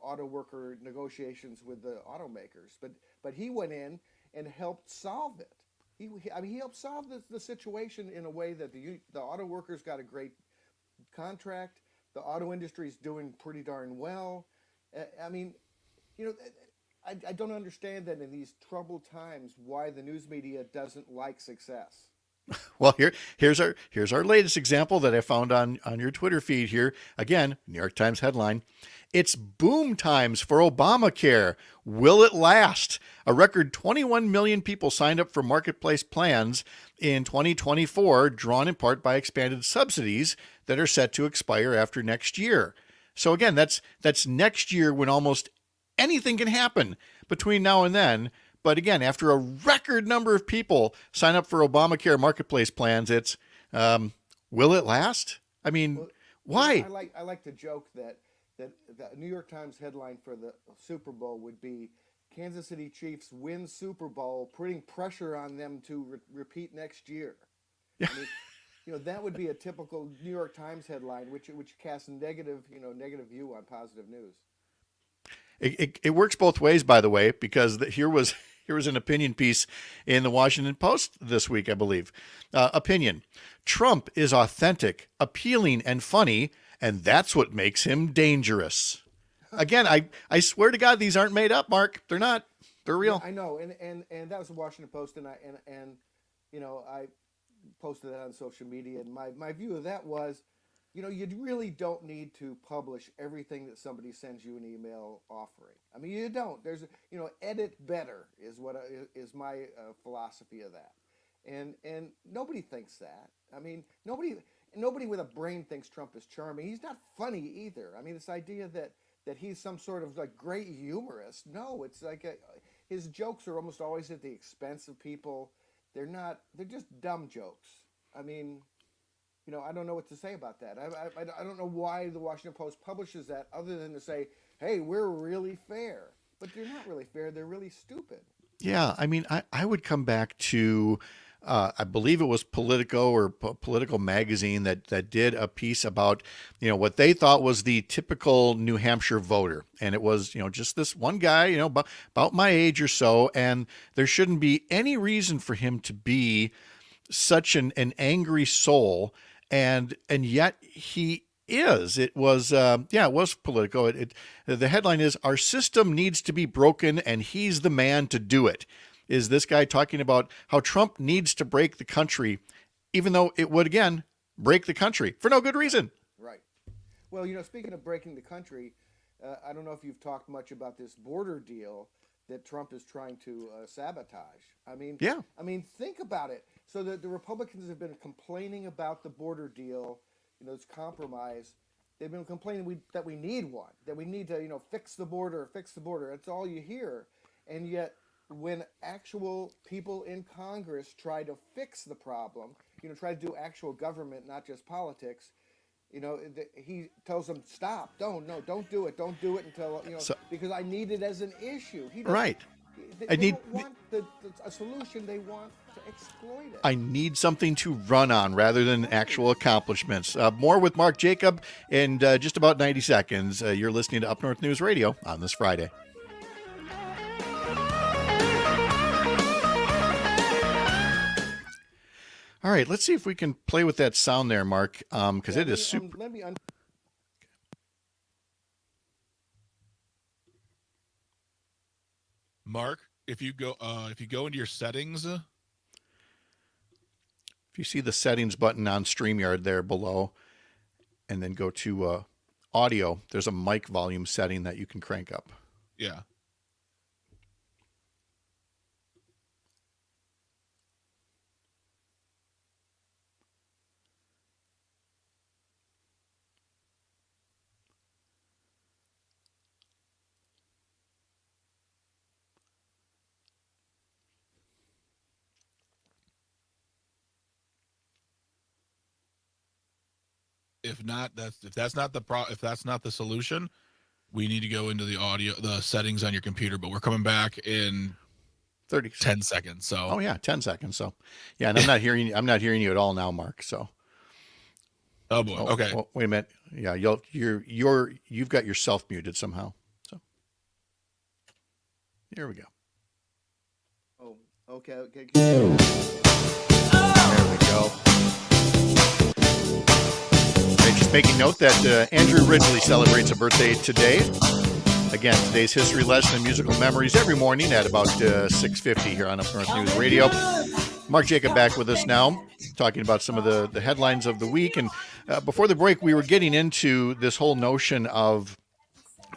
auto worker negotiations with the automakers, but he went in and helped solve it. He helped solve the situation in a way that the auto workers got a great contract. The auto industry is doing pretty darn well. I mean, I don't understand that in these troubled times why the news media doesn't like success. Well, here's our latest example that I found on your Twitter feed here. Again, New York Times headline. It's boom times for Obamacare. Will it last? A record 21 million people signed up for marketplace plans in 2024, drawn in part by expanded subsidies that are set to expire after next year. So again, that's next year when almost anything can happen between now and then. But again, after a record number of people sign up for Obamacare marketplace plans, it's will it last? I mean, why? I like to joke that the New York Times headline for the Super Bowl would be Kansas City Chiefs win Super Bowl, putting pressure on them to repeat next year. Yeah. I mean, that would be a typical New York Times headline, which casts negative view on positive news. It works both ways, by the way, because here was an opinion piece in the Washington Post this week, I believe. Opinion: Trump is authentic, appealing, and funny, and that's what makes him dangerous. Again, I swear to God, these aren't made up, Mark. They're not. They're real. Yeah, I know, and that was the Washington Post, and I posted that on social media, and my view of that was, you really don't need to publish everything that somebody sends you an email offering. I mean, you don't. There's, edit better is what is my philosophy of that, and nobody thinks that. I mean, nobody with a brain thinks Trump is charming. He's not funny either. I mean, this idea that he's some sort of like great humorist. No, it's like his jokes are almost always at the expense of people. They're just dumb jokes. I mean, I don't know what to say about that. I don't know why the Washington Post publishes that other than to say, hey, we're really fair. But they're not really fair. They're really stupid. Yeah. I mean, I would come back to, I believe it was Politico or Political Magazine that did a piece about, what they thought was the typical New Hampshire voter. And it was, just this one guy, about my age or so. And there shouldn't be any reason for him to be such an angry soul. And yet he is. It was, it was Politico. The headline is, "Our system needs to be broken and he's the man to do it." Is this guy talking about how Trump needs to break the country, even though it would, again, break the country for no good reason? Right. Well, speaking of breaking the country, I don't know if you've talked much about this border deal that Trump is trying to sabotage. I mean, yeah. I mean, think about it. So the Republicans have been complaining about the border deal, this compromise. They've been complaining that we need one, that we need to, fix the border. That's all you hear. And yet, when actual people in Congress try to fix the problem, try to do actual government, not just politics, he tells them, stop, don't do it until, because I need it as an issue. Right. They don't want a solution. They want to exploit it. I need something to run on rather than actual accomplishments. More with Mark Jacob in just about 90 seconds. You're listening to Up North News Radio on this Friday. All right, let's see if we can play with that sound there, Mark, because it is super. Mark, if you go into your settings, if you see the settings button on StreamYard there below, and then go to audio, there's a mic volume setting that you can crank up. Yeah. If not, if that's not the solution, we need to go into the settings on your computer. But we're coming back in 10 seconds. So oh yeah, 10 seconds. So yeah, and I'm not hearing you at all now, Mark. So oh boy. Okay. Oh, wait a minute. Yeah, you've got yourself muted somehow. So here we go. Oh, okay. There we go. And just making note that Andrew Ridgely celebrates a birthday today. Again, today's history lesson and musical memories every morning at about 6:50 here on Up North News Radio. Mark Jacob back with us now, talking about some of the headlines of the week. And before the break, we were getting into this whole notion of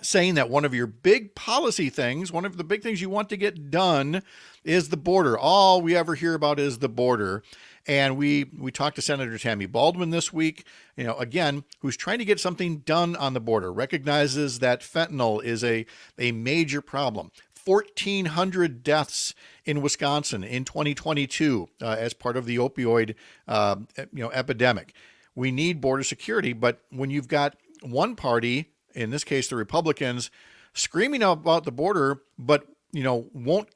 saying that one of your big policy things, one of the big things you want to get done is the border. All we ever hear about is the border. And we talked to Senator Tammy Baldwin this week, again, who's trying to get something done on the border, recognizes that fentanyl is a major problem. 1,400 deaths in Wisconsin in 2022 as part of the opioid epidemic. We need border security, but when you've got one party, in this case the Republicans, screaming about the border, but won't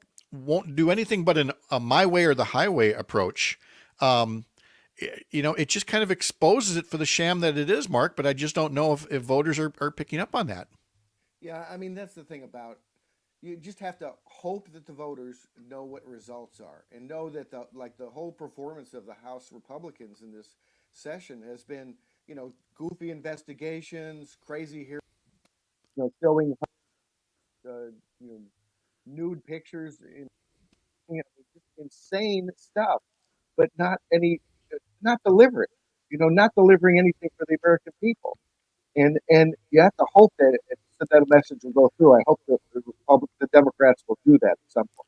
do anything but a my way or the highway approach, it just kind of exposes it for the sham that it is, Mark. But I just don't know if voters are picking up on that. Yeah, I mean, that's the thing about, you just have to hope that the voters know what results are and know that the whole performance of the House Republicans in this session has been, goofy investigations, crazy hearings, showing, nude pictures, just insane stuff, but not delivering, not delivering anything for the American people. And you have to hope that message will go through. I hope that the Democrats will do that at some point.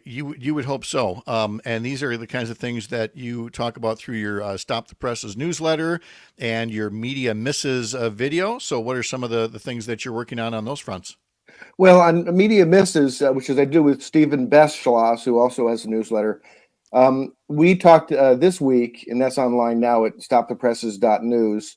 You would hope so. And these are the kinds of things that you talk about through your Stop the Presses newsletter and your Media Misses video. So what are some of the things that you're working on those fronts? Well, on Media Misses, which is I do with Stephen Bestschloss, who also has a newsletter, we talked this week, and that's online now at stopthepresses.news,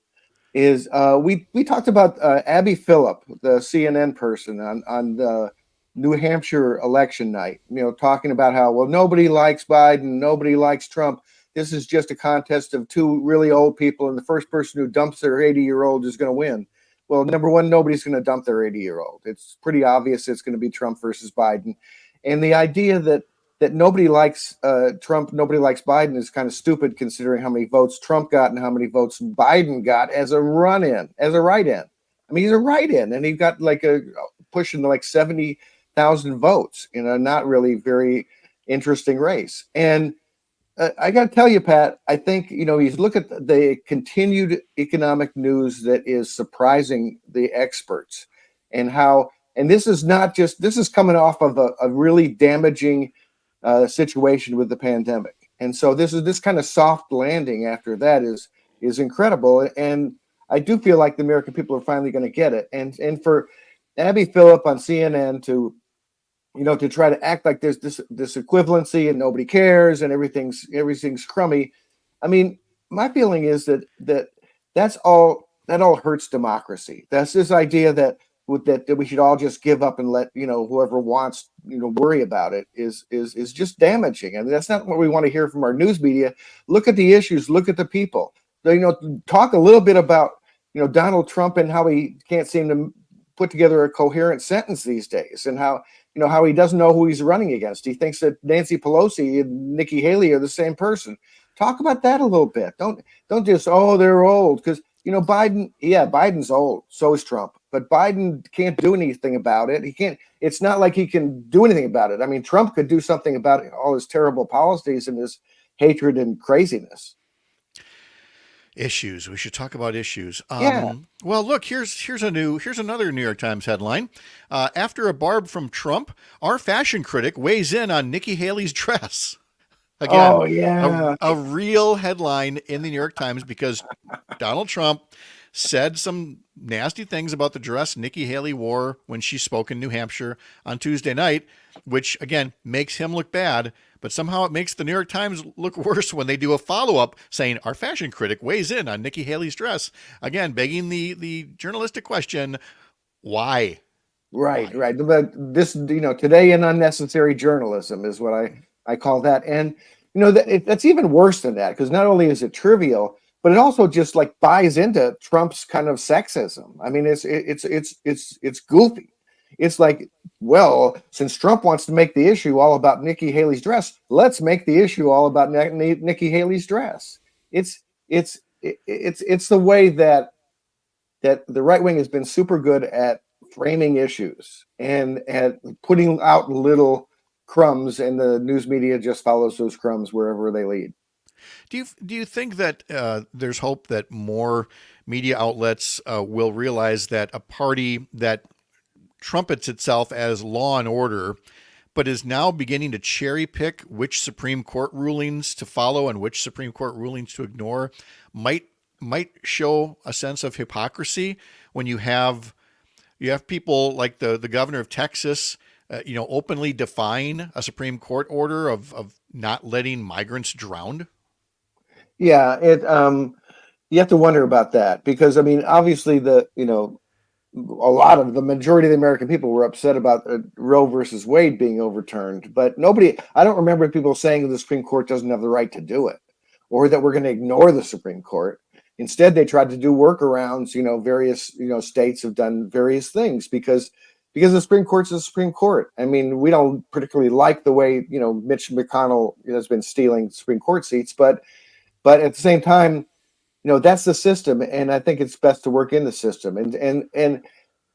is we talked about Abby Phillip, the CNN person, on the New Hampshire election night, talking about how, well, nobody likes Biden, nobody likes Trump. This is just a contest of two really old people, and the first person who dumps their 80-year-old is going to win. Well, number one, nobody's going to dump their 80-year-old. It's pretty obvious it's going to be Trump versus Biden. And the idea that nobody likes Trump, nobody likes Biden is kind of stupid, considering how many votes Trump got and how many votes Biden got as a write-in. I mean, he's a write-in, and he got pushing 70,000 votes in a not really very interesting race. And I got to tell you, Pat, I think, you look at the continued economic news that is surprising the experts, and this is coming off of a really damaging situation with the pandemic. And so this kind of soft landing after that is incredible. And I do feel like the American people are finally going to get it. And for Abby Phillip on CNN to try to act like there's this equivalency and nobody cares and everything's crummy. I mean, my feeling is that all hurts democracy. That's this idea that we should all just give up and let whoever wants worry about it is just damaging. And that's not what we want to hear from our news media. Look at the issues. Look at the people. Talk a little bit about Donald Trump and how he can't seem to put together a coherent sentence these days, and how he doesn't know who he's running against. He thinks that Nancy Pelosi and Nikki Haley are the same person. Talk about that a little bit. Don't just, they're old, because Biden's old. So is Trump, but Biden can't do anything about it. It's not like he can do anything about it. I mean, Trump could do something about all his terrible policies and his hatred and craziness. Issues. We should talk about issues. Yeah. Well, look, here's another New York Times headline. After a barb from Trump, our fashion critic weighs in on Nikki Haley's dress. Again, a real headline in the New York Times, because Donald Trump said some nasty things about the dress Nikki Haley wore when she spoke in New Hampshire on Tuesday night, which again makes him look bad. but somehow it makes the New York Times look worse when they do a follow-up saying our fashion critic weighs in on Nikki Haley's dress. Again, begging the journalistic question, why? Right. But this, today in unnecessary journalism is what I call that. And, that's even worse than that, because not only is it trivial, but it also just like buys into Trump's kind of sexism. I mean, it's goofy. It's like, well, since Trump wants to make the issue all about Nikki Haley's dress, let's make the issue all about Nikki Haley's dress. It's the way that the right wing has been super good at framing issues and at putting out little crumbs, and the news media just follows those crumbs wherever they lead. Do you think that there's hope that more media outlets will realize that a party that trumpets itself as law and order, but is now beginning to cherry pick which Supreme Court rulings to follow and which Supreme Court rulings to ignore, might show a sense of hypocrisy when you have people like the governor of Texas, openly defying a Supreme Court order of not letting migrants drown? Yeah, you have to wonder about that, because I mean, obviously the majority of the American people were upset about Roe versus Wade being overturned, but I don't remember people saying the Supreme Court doesn't have the right to do it, or that we're going to ignore the Supreme Court. Instead, they tried to do workarounds. Various states have done various things because the Supreme Court's the Supreme Court. I mean, we don't particularly like the way Mitch McConnell has been stealing Supreme Court seats, but at the same time, that's the system, and I think it's best to work in the system. And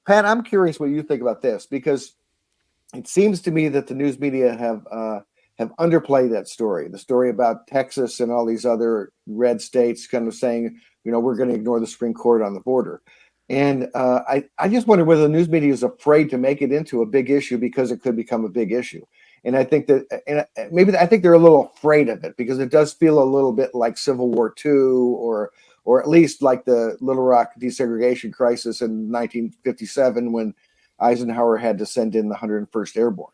Pat, I'm curious what you think about this, because it seems to me that the news media have underplayed that story, the story about Texas and all these other red states kind of saying, we're going to ignore the Supreme Court on the border. And I just wonder whether the news media is afraid to make it into a big issue because it could become a big issue. And I think that, I think they're a little afraid of it, because it does feel a little bit like Civil War II, or at least like the Little Rock desegregation crisis in 1957, when Eisenhower had to send in the 101st Airborne.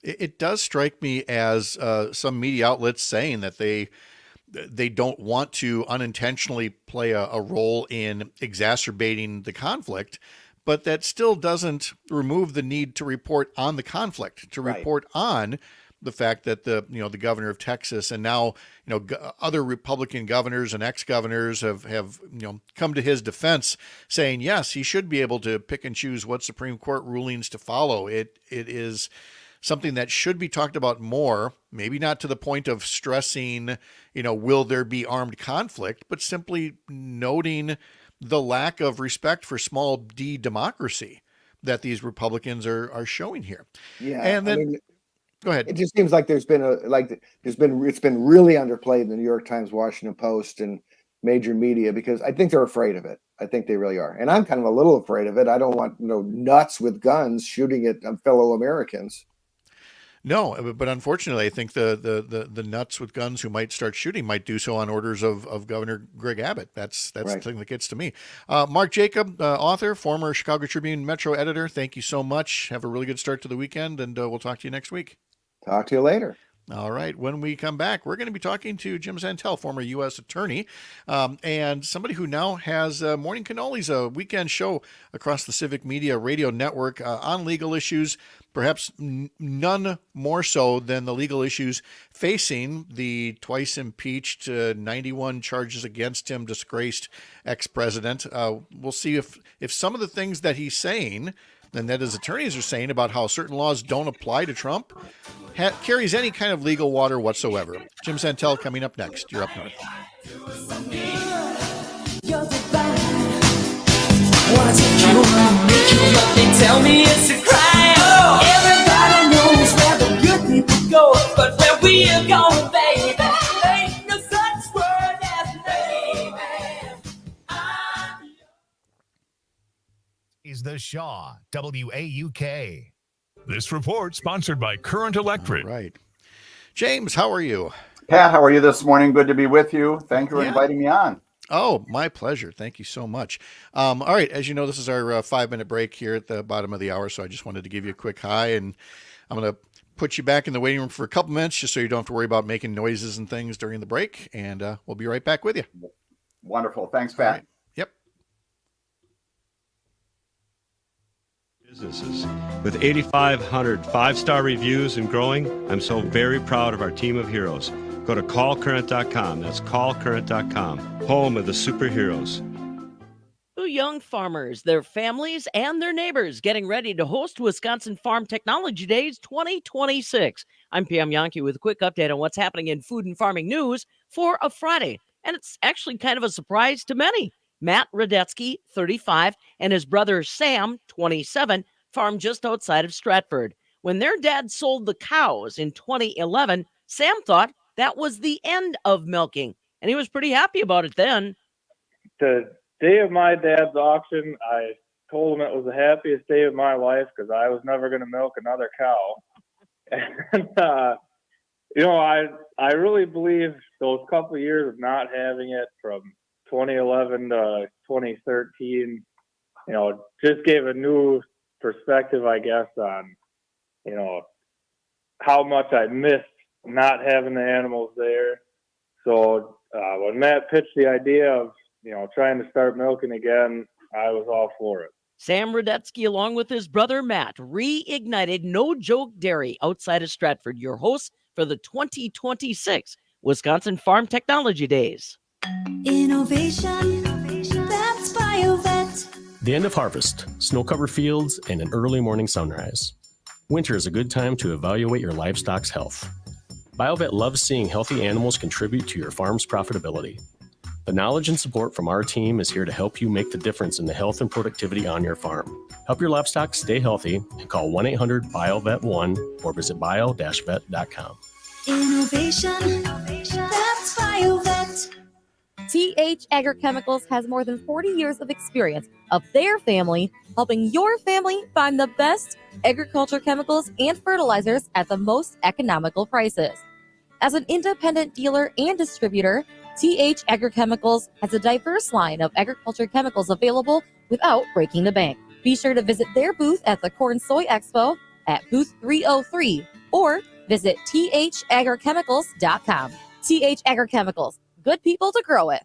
It does strike me as some media outlets saying that they don't want to unintentionally play a role in exacerbating the conflict, but that still doesn't remove the need to report on the conflict, to report on the fact that the governor of Texas, and now other Republican governors and ex-governors have come to his defense, saying yes, he should be able to pick and choose what Supreme Court rulings to follow. It is something that should be talked about more, maybe not to the point of stressing, will there be armed conflict, but simply noting the lack of respect for small d democracy that these Republicans are showing here. Yeah. And then go ahead. It just seems like it's been really underplayed in the New York Times, Washington Post, and major media, because I think they're afraid of it. I think they really are. And I'm kind of a little afraid of it. I don't want nuts with guns shooting at fellow Americans. No, but unfortunately, I think the nuts with guns who might start shooting might do so on orders of Governor Greg Abbott. That's right. The thing that gets to me. Mark Jacob, author, former Chicago Tribune Metro editor, thank you so much. Have a really good start to the weekend, and we'll talk to you next week. Talk to you later. All right. When we come back, we're going to be talking to Jim Santelle, former U.S. Attorney, and somebody who now has Morning Cannolis, a weekend show across the Civic Media Radio Network on legal issues, perhaps none more so than the legal issues facing the twice impeached, 91 charges against him, disgraced ex-president. We'll see if some of the things that he's saying and that his attorneys are saying about how certain laws don't apply to Trump carries any kind of legal water whatsoever. Jim Santelle coming up next. You're Up North. Tell me it's a crime. Everybody knows where the good people go, but where we're going, baby, ain't no such word as baby. Is the Shaw, WAUK. This report sponsored by Current Electric. All right. James, how are you? Pat, how are you this morning? Good to be with you. Thank you for inviting me on. Oh, my pleasure. Thank you so much. All right. As you know, this is our 5-minute break here at the bottom of the hour, so I just wanted to give you a quick hi, and I'm going to put you back in the waiting room for a couple minutes just so you don't have to worry about making noises and things during the break. And we'll be right back with you. Wonderful. Thanks, Pat. Right. Yep. Businesses. With 8,500 five-star reviews and growing, I'm so very proud of our team of heroes. Go to callcurrent.com. That's callcurrent.com, home of the superheroes. Young farmers, their families, and their neighbors getting ready to host Wisconsin Farm Technology Days 2026. I'm Pam Yonke with a quick update on what's happening in food and farming news for a Friday. And it's actually kind of a surprise to many. Matt Radetsky, 35, and his brother Sam, 27, farm just outside of Stratford. When their dad sold the cows in 2011, Sam thought that was the end of milking, and he was pretty happy about it then. The day of my dad's auction, I told him it was the happiest day of my life because I was never going to milk another cow. And, I really believe those couple of years of not having it from 2011 to 2013, just gave a new perspective, I guess, on, how much I missed not having the animals there. So when Matt pitched the idea of, trying to start milking again, I was all for it. Sam Radetsky, along with his brother Matt, reignited No Joke Dairy outside of Stratford, your host for the 2026 Wisconsin Farm Technology Days. Innovation, that's BioVet. The end of harvest, snow-covered fields, and an early morning sunrise. Winter is a good time to evaluate your livestock's health. BioVet loves seeing healthy animals contribute to your farm's profitability. The knowledge and support from our team is here to help you make the difference in the health and productivity on your farm. Help your livestock stay healthy and call 1-800-BioVet1 or visit bio-vet.com. Innovation, that's BioVet. TH Agrochemicals has more than 40 years of experience of their family helping your family find the best agriculture chemicals and fertilizers at the most economical prices. As an independent dealer and distributor, TH Agrochemicals has a diverse line of agriculture chemicals available without breaking the bank. Be sure to visit their booth at the Corn Soy Expo at booth 303 or visit thagrochemicals.com. TH Agrochemicals, good people to grow with.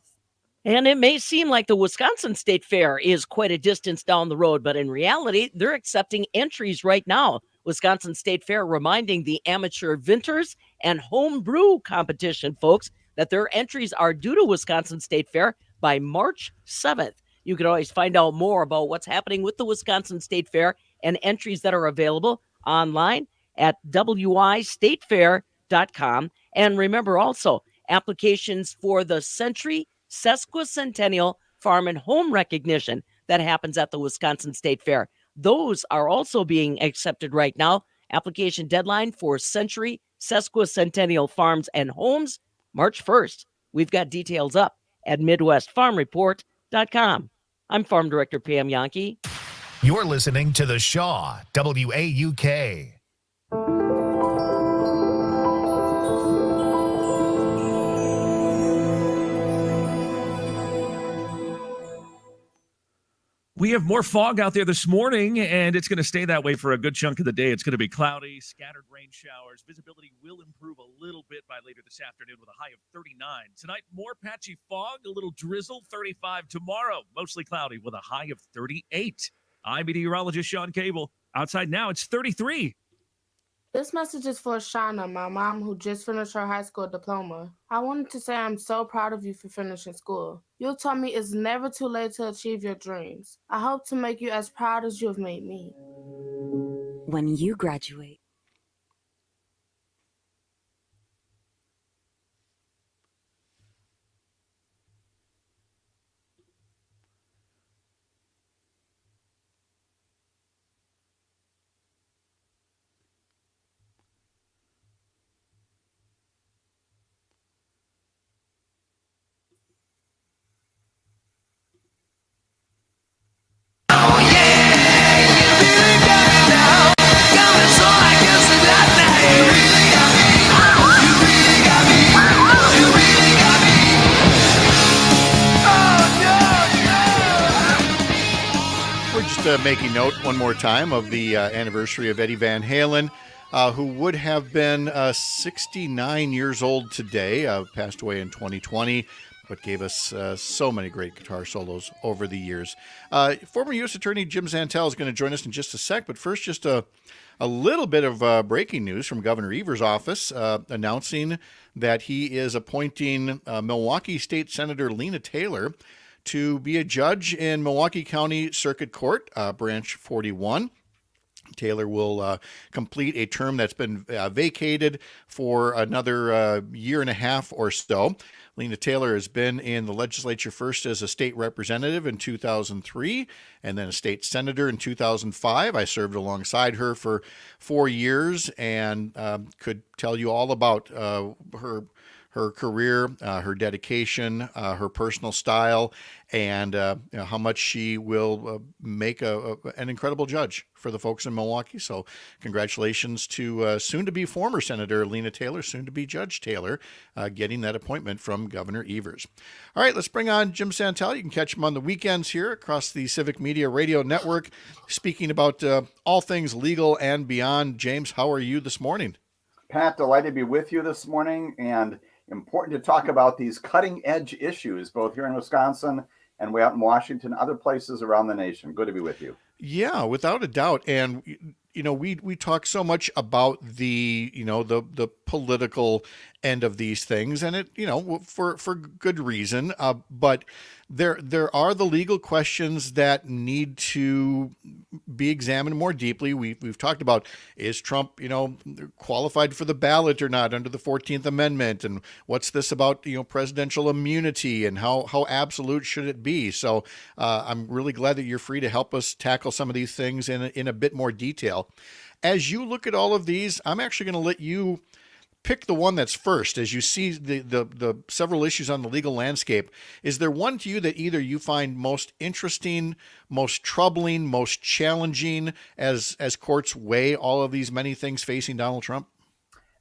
And it may seem like the Wisconsin State Fair is quite a distance down the road, but in reality, they're accepting entries right now. Wisconsin State Fair reminding the amateur vintners and home brew competition folks that their entries are due to Wisconsin State Fair by March 7th. You can always find out more about what's happening with the Wisconsin State Fair and entries that are available online at wistatefair.com. And remember also, applications for the Century Sesquicentennial Farm and Home Recognition that happens at the Wisconsin State Fair. Those are also being accepted right now. Application deadline for Century Sesquicentennial Farms and Homes, March 1st. We've got details up at MidwestFarmReport.com. I'm Farm Director Pam Yonke. You're listening to The Shaw, WAUK. We have more fog out there this morning, and it's going to stay that way for a good chunk of the day. It's going to be cloudy, scattered rain showers. Visibility will improve a little bit by later this afternoon with a high of 39. Tonight, more patchy fog, a little drizzle, 35. Tomorrow, mostly cloudy with a high of 38. I'm meteorologist Sean Cable. Outside now, it's 33. This message is for Shauna, my mom, who just finished her high school diploma. I wanted to say I'm so proud of you for finishing school. You taught me it's never too late to achieve your dreams. I hope to make you as proud as you have made me. When you graduate, Making note one more time of the anniversary of Eddie Van Halen. who would have been 69 years old today, passed away in 2020, but gave us so many great guitar solos over the years. Former U.S. Attorney Jim Santelle is going to join us in just a sec, but first, just a little bit of breaking news from Governor Evers' office announcing that he is appointing Milwaukee State Senator Lena Taylor to be a judge in Milwaukee County Circuit Court, Branch 41. Taylor will complete a term that's been vacated for another year and a half or so. Lena Taylor has been in the legislature first as a state representative in 2003 and then a state senator in 2005. I served alongside her for 4 years and could tell you all about her career, her dedication, her personal style, and how much she will make an incredible judge for the folks in Milwaukee. So congratulations to soon-to-be former Senator Lena Taylor, soon-to-be Judge Taylor, getting that appointment from Governor Evers. All right, let's bring on Jim Santelle. You can catch him on the weekends here across the Civic Media Radio Network, speaking about all things legal and beyond. James, how are you this morning? Pat, delighted to be with you this morning, and important to talk about these cutting-edge issues, both here in Wisconsin and way out in Washington, other places around the nation. Good to be with you. Yeah, without a doubt. And we talk so much about the political end of these things, and it for good reason. But there are the legal questions that need to be examined more deeply. We've talked about, is Trump qualified for the ballot or not under the 14th Amendment, and what's this about presidential immunity and how absolute should it be? So I'm really glad that you're free to help us tackle some of these things in a bit more detail. As you look at all of these, I'm actually going to let you pick the one that's first. As you see the several issues on the legal landscape, is there one to you that either you find most interesting, most troubling, most challenging as courts weigh all of these many things facing Donald Trump?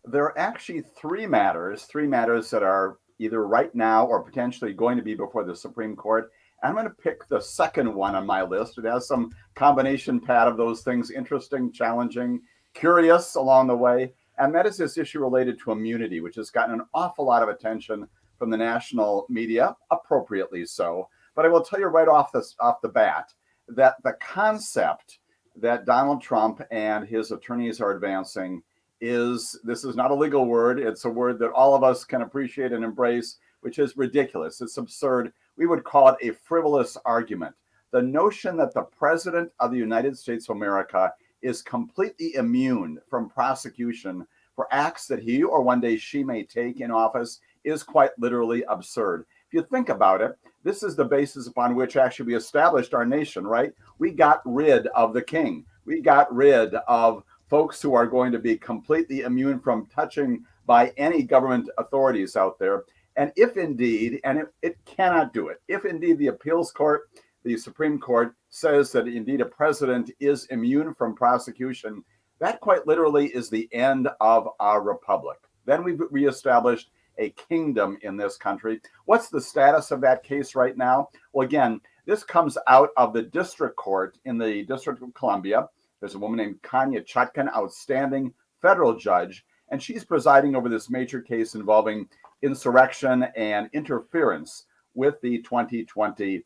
There are actually three matters that are either right now or potentially going to be before the Supreme Court. I'm going to pick the second one on my list. It has some combination, Pat, of those things: interesting, challenging, curious along the way. And that is this issue related to immunity, which has gotten an awful lot of attention from the national media, appropriately so. But I will tell you right off the bat that the concept that Donald Trump and his attorneys are advancing this is not a legal word. It's a word that all of us can appreciate and embrace, which is ridiculous. It's absurd. We would call it a frivolous argument. The notion that the president of the United States of America is completely immune from prosecution for acts that he or one day she may take in office is quite literally absurd. If you think about it, this is the basis upon which actually we established our nation, right? We got rid of the king. We got rid of folks who are going to be completely immune from touching by any government authorities out there. And if indeed, and it cannot do it, if indeed the appeals court, the Supreme Court says that indeed a president is immune from prosecution, that quite literally is the end of our republic. Then we've reestablished a kingdom in this country. What's the status of that case right now? Well, again, this comes out of the district court in the District of Columbia. There's a woman named Keya Chutkan, outstanding federal judge, and she's presiding over this major case involving insurrection and interference with the 2020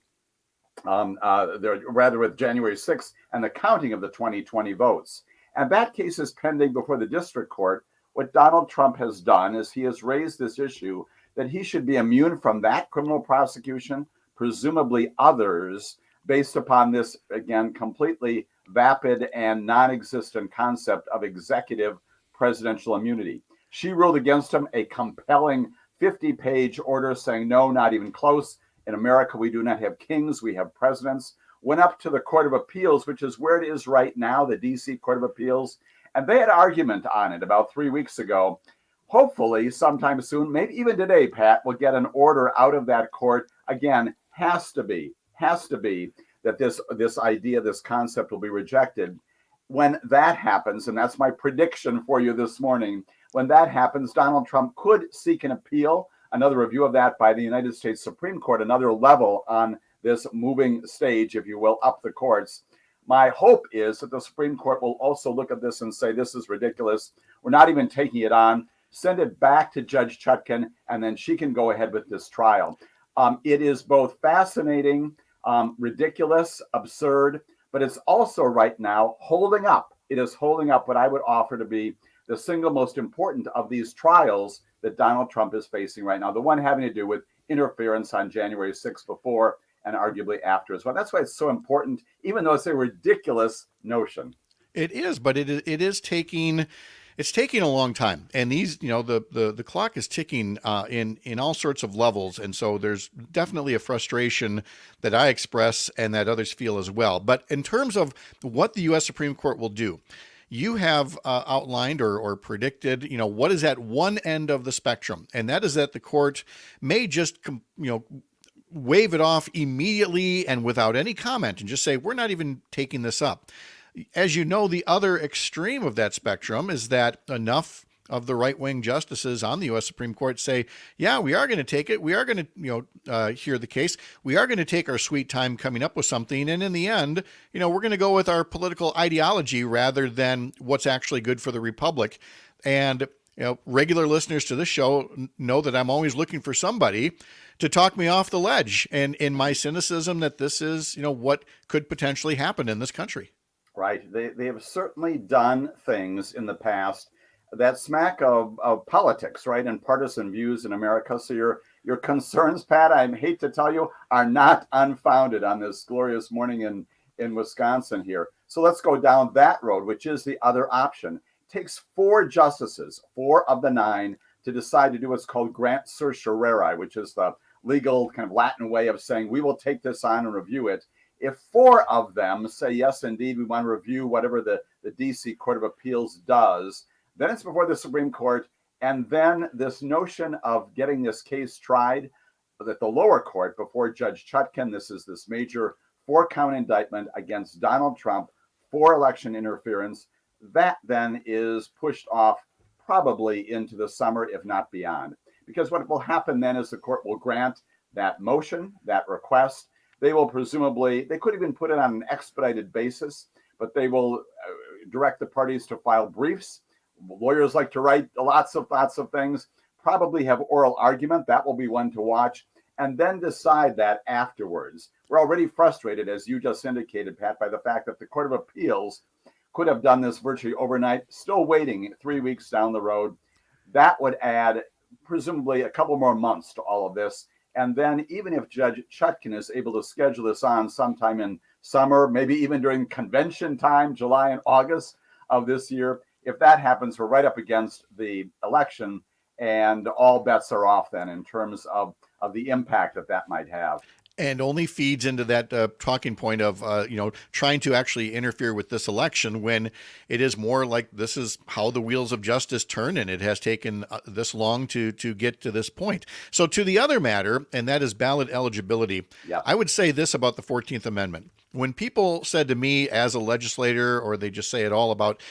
with January 6th and the counting of the 2020 votes. And that case is pending before the district court. What Donald Trump has done is he has raised this issue that he should be immune from that criminal prosecution, presumably others, based upon this, again, completely vapid and non-existent concept of executive presidential immunity. She ruled against him a compelling 50-page order saying, no, not even close. In America, we do not have kings, we have presidents. Went up to the Court of Appeals, which is where it is right now, the D.C. Court of Appeals, and they had argument on it about 3 weeks ago. Hopefully, sometime soon, maybe even today, Pat, we'll get an order out of that court. Again, has to be that this idea, this concept will be rejected. When that happens, and that's my prediction for you this morning, when that happens, Donald Trump could seek an appeal, another review of that by the United States Supreme Court, another level on this moving stage, if you will, up the courts. My hope is that the Supreme Court will also look at this and say, this is ridiculous. We're not even taking it on. Send it back to Judge Chutkan, and then she can go ahead with this trial. It is both fascinating, ridiculous, absurd, but it's also right now holding up. It is holding up what I would offer to be the single most important of these trials that Donald Trump is facing right now, the one having to do with interference on January 6th before and arguably after as well. That's why it's so important, even though it's a ridiculous notion. It is, but it is taking a long time, and these, the clock is ticking in all sorts of levels, and so there's definitely a frustration that I express and that others feel as well. But in terms of what the U.S. Supreme Court will do, you have outlined or predicted, what is at one end of the spectrum, and that is that the court may just, wave it off immediately and without any comment and just say, we're not even taking this up. As you know, the other extreme of that spectrum is that enough of the right-wing justices on the U.S. Supreme Court say, yeah, we are going to take it. We are going to, hear the case. We are going to take our sweet time coming up with something. And in the end, we're going to go with our political ideology rather than what's actually good for the republic. And, regular listeners to this show know that I'm always looking for somebody to talk me off the ledge. And in my cynicism that this is, what could potentially happen in this country. Right. They have certainly done things in the past that smack of politics, right, and partisan views in America. So your concerns, Pat, I hate to tell you, are not unfounded on this glorious morning in Wisconsin here. So let's go down that road, which is the other option. It takes 4 justices, 4 of the 9, to decide to do what's called grant certiorari, which is the legal kind of Latin way of saying we will take this on and review it. If 4 of them say, yes, indeed, we want to review whatever the D.C. Court of Appeals does, then it's before the Supreme Court. And then this notion of getting this case tried at the lower court before Judge Chutkan, this is this major 4-count indictment against Donald Trump for election interference, that then is pushed off probably into the summer, if not beyond. Because what will happen then is the court will grant that motion, that request. They will presumably, they could even put it on an expedited basis, but they will direct the parties to file briefs. Lawyers like to write lots of things, probably have oral argument. That will be one to watch, and then decide that afterwards. We're already frustrated, as you just indicated, Pat, by the fact that the Court of Appeals could have done this virtually overnight, still waiting 3 weeks down the road. That would add presumably a couple more months to all of this. And then even if Judge Chutkan is able to schedule this on sometime in summer, maybe even during convention time, July and August of this year, if that happens, we're right up against the election, and all bets are off then in terms of the impact that might have. And only feeds into that talking point of, trying to actually interfere with this election when it is more like this is how the wheels of justice turn, and it has taken this long to get to this point. So to the other matter, and that is ballot eligibility, I would say this about the 14th Amendment. When people said to me as a legislator, or they just say it all about,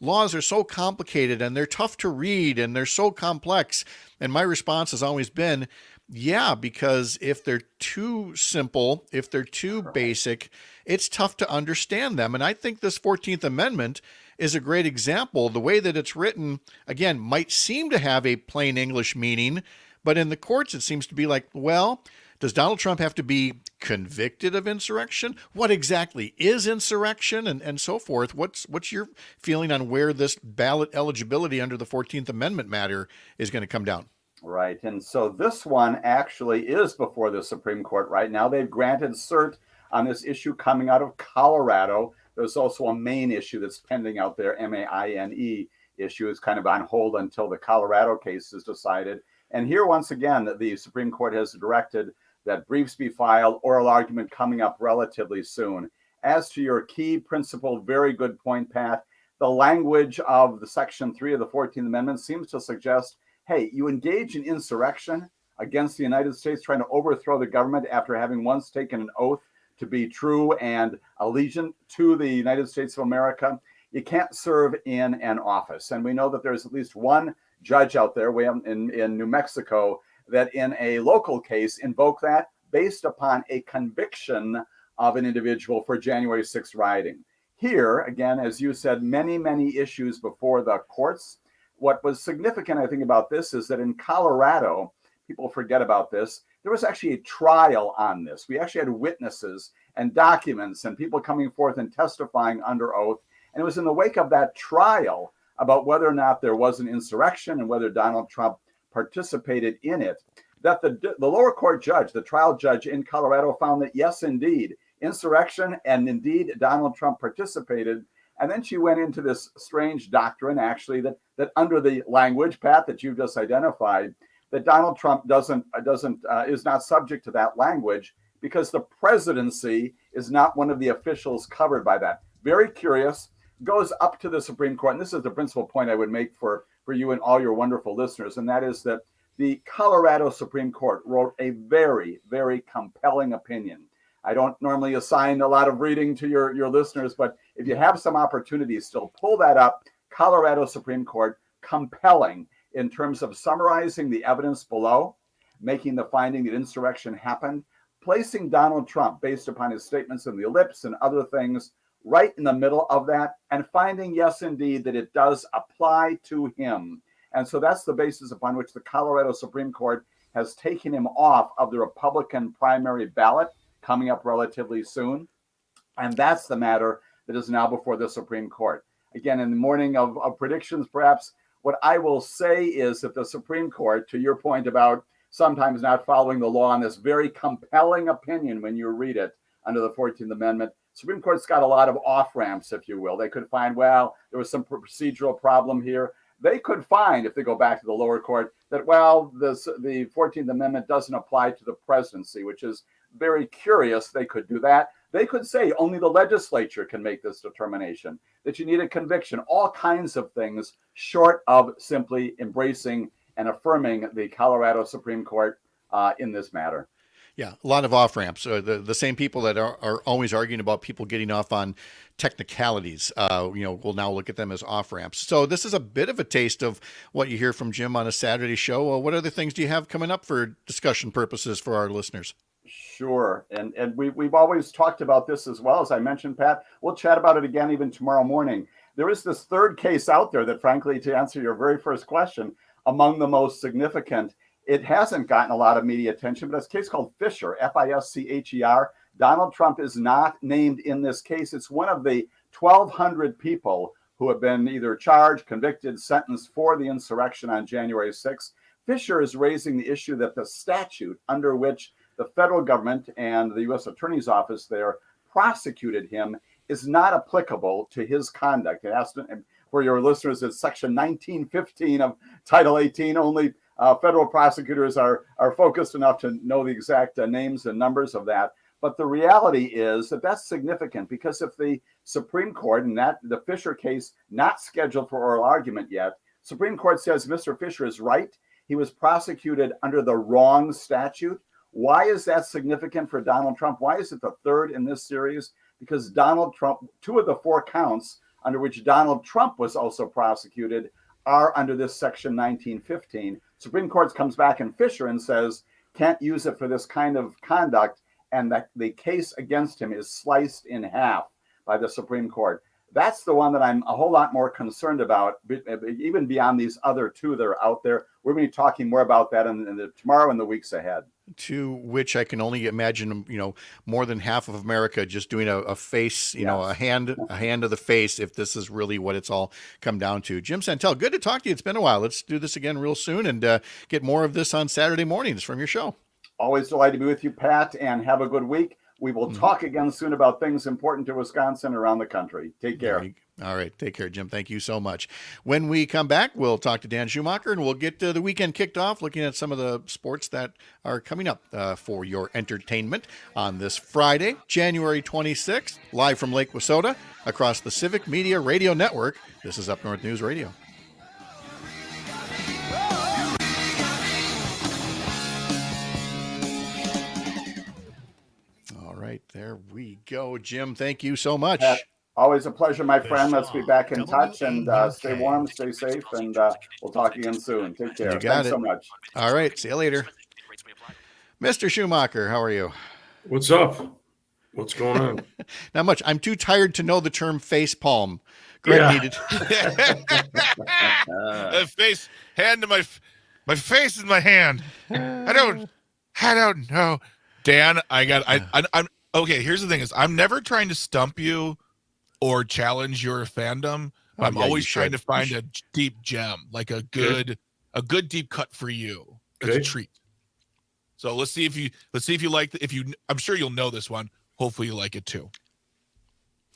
laws are so complicated and they're tough to read and they're so complex. And my response has always been, yeah, because if they're too simple, if they're too basic, it's tough to understand them. And I think this 14th Amendment is a great example. The way that it's written, again, might seem to have a plain English meaning, but in the courts, it seems to be like, well, does Donald Trump have to be convicted of insurrection? What exactly is insurrection, and so forth? What's your feeling on where this ballot eligibility under the 14th Amendment matter is going to come down? Right. And so this one actually is before the Supreme Court right now. They've granted cert on this issue coming out of Colorado. There's also a Maine issue that's pending out there, MAINE issue. Is kind of on hold until the Colorado case is decided. And here, once again, the Supreme Court has directed that briefs be filed, oral argument coming up relatively soon. As to your key principle, very good point, Pat. The language of the Section 3 of the 14th Amendment seems to suggest, hey, you engage in insurrection against the United States, trying to overthrow the government after having once taken an oath to be true and allegiant to the United States of America. You can't serve in an office. And we know that there's at least one judge out there in New Mexico that in a local case invoked that based upon a conviction of an individual for January 6th rioting. Here, again, as you said, many, many issues before the courts. What was significant, I think, about this is that in Colorado, people forget about this, there was actually a trial on this. We actually had witnesses and documents and people coming forth and testifying under oath. And it was in the wake of that trial about whether or not there was an insurrection and whether Donald Trump participated in it, that the lower court judge, the trial judge in Colorado, found that yes, indeed, insurrection and indeed Donald Trump participated. And then she went into this strange doctrine, actually, that under the language, Pat, that you've just identified, that Donald Trump is not subject to that language because the presidency is not one of the officials covered by that. Very curious. Goes up to the Supreme Court, and this is the principal point I would make for you and all your wonderful listeners, and that is that the Colorado Supreme Court wrote a very, very compelling opinion. I don't normally assign a lot of reading to your listeners, but if you have some opportunities, still pull that up. Colorado Supreme Court, compelling in terms of summarizing the evidence below, making the finding that insurrection happened, placing Donald Trump, based upon his statements in the ellipse and other things, right in the middle of that, and finding, yes, indeed, that it does apply to him. And so that's the basis upon which the Colorado Supreme Court has taken him off of the Republican primary ballot coming up relatively soon. And that's the matter that is now before the Supreme Court. Again, in the morning of predictions, perhaps what I will say is that the Supreme Court, to your point about sometimes not following the law, on this very compelling opinion when you read it under the 14th Amendment, Supreme Court's got a lot of off-ramps, if you will. They could find, well, there was some procedural problem here. They could find, if they go back to the lower court, that, well, the 14th Amendment doesn't apply to the presidency, which is very curious. They could do that. They could say only the legislature can make this determination, that you need a conviction, all kinds of things short of simply embracing and affirming the Colorado Supreme Court in this matter. Yeah, a lot of off-ramps. The same people that are always arguing about people getting off on technicalities, we'll now look at them as off-ramps. So this is a bit of a taste of what you hear from Jim on a Saturday show. What other things do you have coming up for discussion purposes for our listeners? Sure. And we've always talked about this as well. As I mentioned, Pat, we'll chat about it again even tomorrow morning. There is this third case out there that, frankly, to answer your very first question, among the most significant. It hasn't gotten a lot of media attention, but it's a case called Fisher, Fischer. Donald Trump is not named in this case. It's one of the 1,200 people who have been either charged, convicted, sentenced for the insurrection on January 6th. Fisher is raising the issue that the statute under which the federal government and the US Attorney's Office there prosecuted him is not applicable to his conduct. It has to, for your listeners, it's Section 1915 of Title 18. Only federal prosecutors are focused enough to know the exact names and numbers of that. But the reality is that that's significant because if the Supreme Court, and that the Fisher case not scheduled for oral argument yet, Supreme Court says Mr. Fisher is right. He was prosecuted under the wrong statute. Why is that significant for Donald Trump? Why is it the third in this series? Because Donald Trump, 2 of the 4 counts under which Donald Trump was also prosecuted are under this Section 1915. Supreme Court comes back in Fisher and says, can't use it for this kind of conduct, and that the case against him is sliced in half by the Supreme Court. That's the one that I'm a whole lot more concerned about, even beyond these other 2 that are out there. We're going to be talking more about that tomorrow and the weeks ahead. To which I can only imagine, more than half of America just doing a face, a hand of the face, if this is really what it's all come down to. Jim Santelle, good to talk to you. It's been a while. Let's do this again real soon and get more of this on Saturday mornings from your show. Always delighted to be with you, Pat, and have a good week. We will talk again soon about things important to Wisconsin around the country. Take care. All right. Take care, Jim. Thank you so much. When we come back, we'll talk to Dan Schumacher, and we'll get the weekend kicked off looking at some of the sports that are coming up for your entertainment on this Friday, January 26th, live from Lake Wissota across the Civic Media Radio Network. This is Up North News Radio. All right, there we go. Jim, thank you so much. Always a pleasure, my friend. Let's be back in touch and stay warm, stay safe, and we'll talk again soon. Take care. You got Thanks so much. All right. See you later. Mr. Schumacher, how are you? What's up? What's going on? Not much. I'm too tired to know the term face palm. Greg needed. Hand to my face in my hand. I don't know. Dan, I'm okay. Here's the thing: is I'm never trying to stump you or challenge your fandom. I'm always trying to find a deep gem, like a good deep cut for you as a treat. So let's see if you like I'm sure you'll know this one. Hopefully you like it too.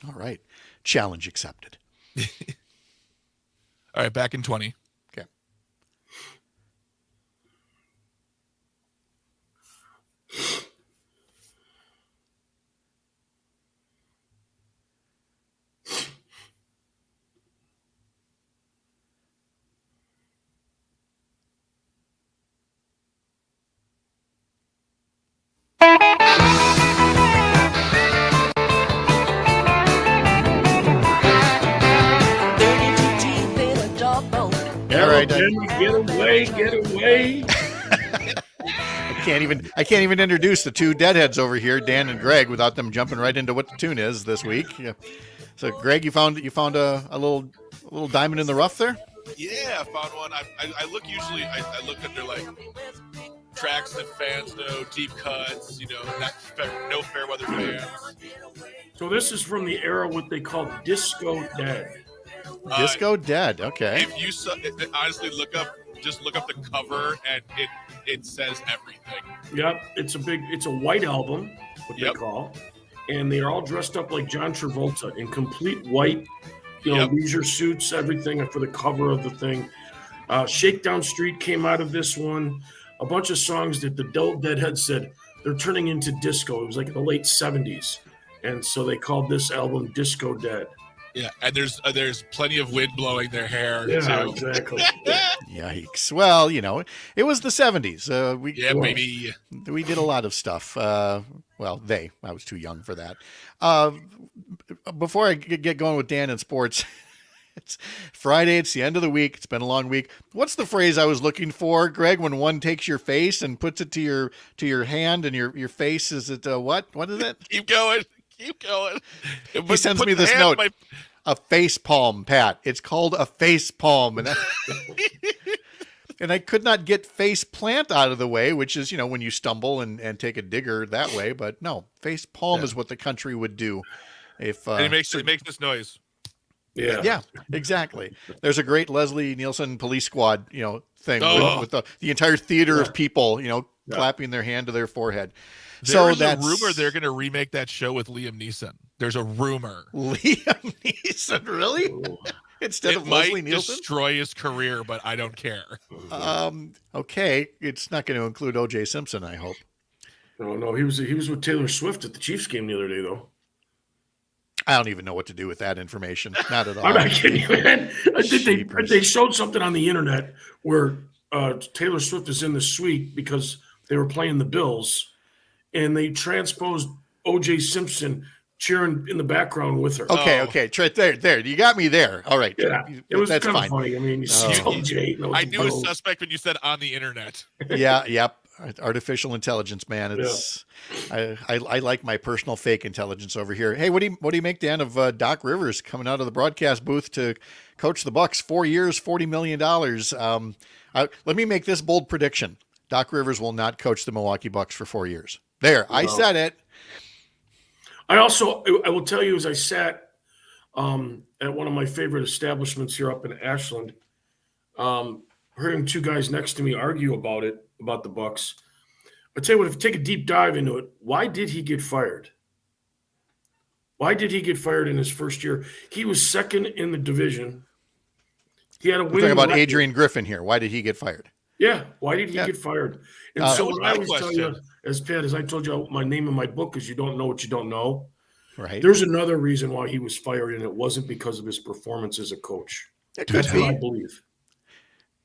All right. Challenge accepted. All right, back in 20. Okay. All right, get away. I can't even introduce the two deadheads over here, Dan and Greg, without them jumping right into what the tune is this week. Yeah. So, Greg, you found a little diamond in the rough there? Yeah, I found one. I look usually. I look under like tracks that fans know, deep cuts. No fair weather fans. So this is from the era what they call Disco Dead. Disco Dead. Okay. If you honestly look up the cover and it says everything. Yep, it's a white album, what they call, and they are all dressed up like John Travolta in complete white, leisure suits, everything for the cover of the thing. Shakedown Street came out of this one. A bunch of songs that the Deadheads said they're turning into disco. It was like in the late 70s, and so they called this album Disco Dead. Yeah, and there's plenty of wind blowing their hair. Yeah, too. Exactly. Yikes. Well, it was the 70s. Baby. We did a lot of stuff. I was too young for that. Before I get going with Dan and sports, it's Friday. It's the end of the week. It's been a long week. What's the phrase I was looking for, Greg, when one takes your face and puts it to your hand and your face? Is it what? What is it? Keep going. He sends me this note. A face palm, Pat. It's called a face palm. And I could not get face plant out of the way, which is, when you stumble and take a digger that way. But no, face palm is what the country would do. If and it makes this noise. Yeah, exactly. There's a great Leslie Nielsen Police Squad, thing with the entire theater of people, clapping their hand to their forehead. There's a rumor they're going to remake that show with Liam Neeson. There's a rumor. Liam Neeson, really? Instead of Leslie Nielsen? Destroy his career, but I don't care. Okay, it's not going to include O.J. Simpson, I hope. No, he was with Taylor Swift at the Chiefs game the other day, though. I don't even know what to do with that information. Not at all. I'm not kidding you, man. They showed something on the internet where Taylor Swift is in the suite because they were playing the Bills. And they transposed O.J. Simpson cheering in the background with her. Okay. There. You got me there. All right. Yeah, it was kind of funny. I mean, you see O.J. I knew a suspect when you said on the internet. Yep. Artificial intelligence, man. It's I like my personal fake intelligence over here. Hey, what do you make, Dan, of Doc Rivers coming out of the broadcast booth to coach the Bucks? 4 years, $40 million. Let me make this bold prediction: Doc Rivers will not coach the Milwaukee Bucks for 4 years. There, I said it. I will tell you, as I sat at one of my favorite establishments here up in Ashland, hearing two guys next to me argue about the Bucks. I tell you what, if you take a deep dive into it, why did he get fired? Why did he get fired in his first year? He was second in the division. He had a win. We're talking about Adrian Griffin here. Why did he get fired? Yeah, why did he get fired? And so what I always tell you, as I told you, my name in my book is "You don't know what you don't know." Right. There's another reason why he was fired, and it wasn't because of his performance as a coach. That's what I believe.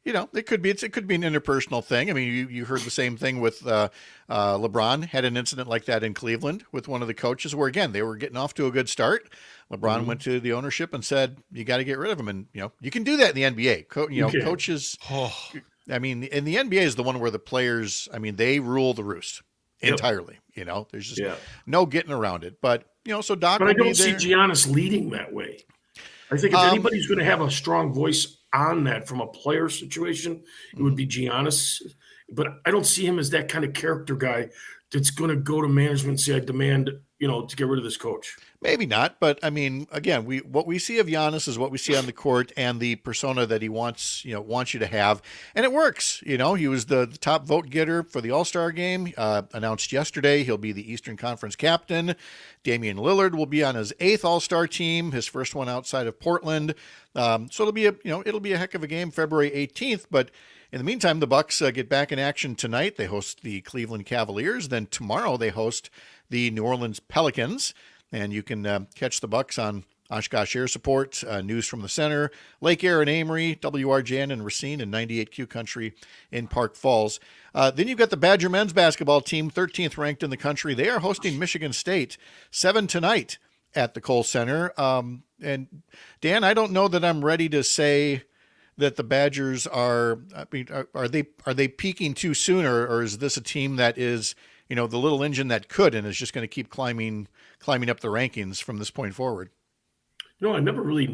It could be. It could be an interpersonal thing. I mean, you heard the same thing with LeBron. Had an incident like that in Cleveland with one of the coaches, where again they were getting off to a good start. LeBron went to the ownership and said, "You got to get rid of him." And you can do that in the NBA. Coaches. I mean, and the NBA is the one where the players. I mean, they rule the roost. entirely. You know, there's just no getting around it. But, you know, so Doc But I will be don't see there. Giannis leading that way. I think if anybody's going to have a strong voice on that from a player situation, it would be Giannis. But I don't see him as that kind of character guy that's going to go to management and say, I demand, you know, to get rid of this coach. Maybe not, but I mean, again, what we see of Giannis is what we see on the court and the persona that he wants you to have, and it works. You know, he was the top vote getter for the All-Star game. Announced yesterday, he'll be the Eastern Conference captain. Damian Lillard will be on his 8th All-Star team, his first one outside of Portland. So it'll be a heck of a game, February 18th. But in the meantime, the Bucks get back in action tonight. They host the Cleveland Cavaliers. Then tomorrow they host the New Orleans Pelicans. And you can catch the Bucks on Oshkosh Air Support, News from the Center, Lake Air and Amory, WRJN and Racine, and 98Q Country in Park Falls. Then you've got the Badger men's basketball team, 13th ranked in the country. They are hosting Michigan State, 7 tonight at the Kohl Center. And Dan, I don't know that I'm ready to say that the Badgers are they peaking too soon, or is this a team that is, you know, the little engine that could and is just going to keep climbing up the rankings from this point forward? No, I never really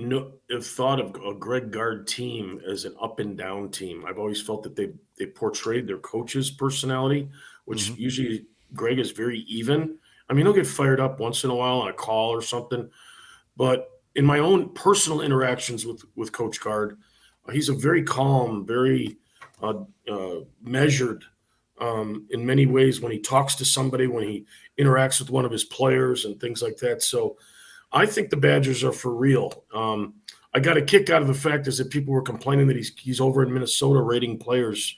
have thought of a Greg Gard team as an up and down team. I've always felt that they portrayed their coach's personality, which usually Greg is very even. I mean, he'll get fired up once in a while on a call or something, but in my own personal interactions with Coach Gard, he's a very calm, very measured in many ways when he talks to somebody, when he interacts with one of his players and things like that. So I think the Badgers are for real. I got a kick out of the fact is that people were complaining that he's over in Minnesota rating players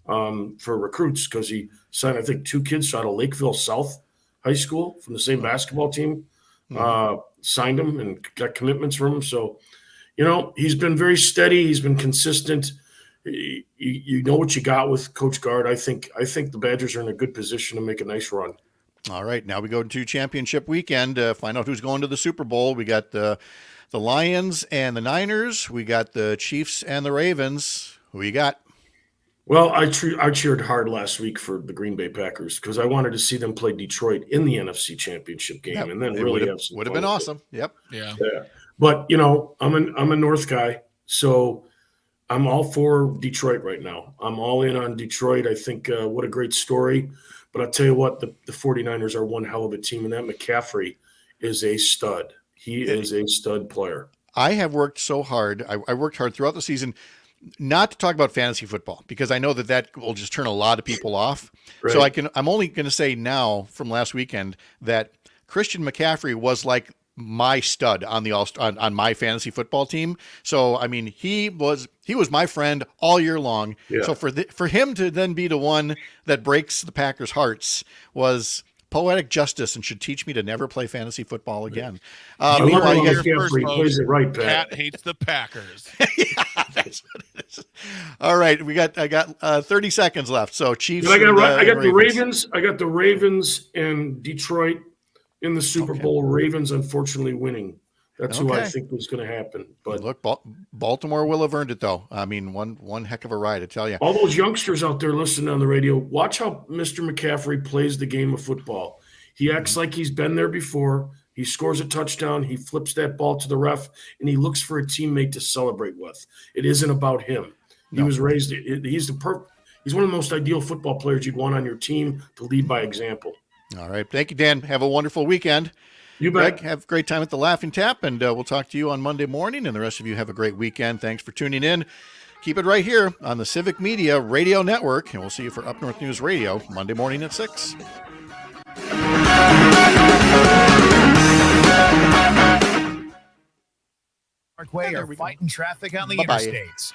for recruits because he signed, I think, 2 kids out of Lakeville South High School from the same basketball team, signed them and got commitments from him. So, you know, he's been very steady. He's been consistent. You know what you got with Coach Gard. I think the Badgers are in a good position to make a nice run. All right, now we go to championship weekend to find out who's going to the Super Bowl. We got the Lions and the Niners. We got the Chiefs and the Ravens. Who you got? Well, I cheered hard last week for the Green Bay Packers because I wanted to see them play Detroit in the NFC Championship game, and then really would have been awesome. Yep. Yeah. But you know, I'm a North guy, so I'm all for Detroit right now. I'm all in on Detroit. I think what a great story. But I'll tell you what, the 49ers are one hell of a team, and that McCaffrey is a stud. He is a stud player. I have worked so hard. I worked hard throughout the season not to talk about fantasy football because I know that will just turn a lot of people off. Right. So I'm only going to say now from last weekend that Christian McCaffrey was like my stud on the on my fantasy football team. So I mean, he was my friend all year long. Yeah. So for him to then be the one that breaks the Packers' hearts was poetic justice and should teach me to never play fantasy football again. Meanwhile, you guys plays it right, Pat hates the Packers. Yeah, that's what it is. All right, I got 30 seconds left. So Chiefs. I got the Ravens. I got the Ravens and Detroit in the Super Bowl. Ravens unfortunately winning. That's who I think was going to happen. But look, Baltimore will have earned it, though. I mean, one heck of a ride, I tell you. All those youngsters out there listening on the radio, watch how Mr. McCaffrey plays the game of football. He acts like he's been there before. He scores a touchdown. He flips that ball to the ref, and he looks for a teammate to celebrate with. It isn't about him. He was raised. He's one of the most ideal football players you'd want on your team to lead by example. All right. Thank you, Dan. Have a wonderful weekend. You bet. Greg, have a great time at the Laughing Tap, and we'll talk to you on Monday morning. And the rest of you have a great weekend. Thanks for tuning in. Keep it right here on the Civic Media Radio Network, and we'll see you for Up North News Radio Monday morning at 6. Parkway are fighting traffic on the interstates.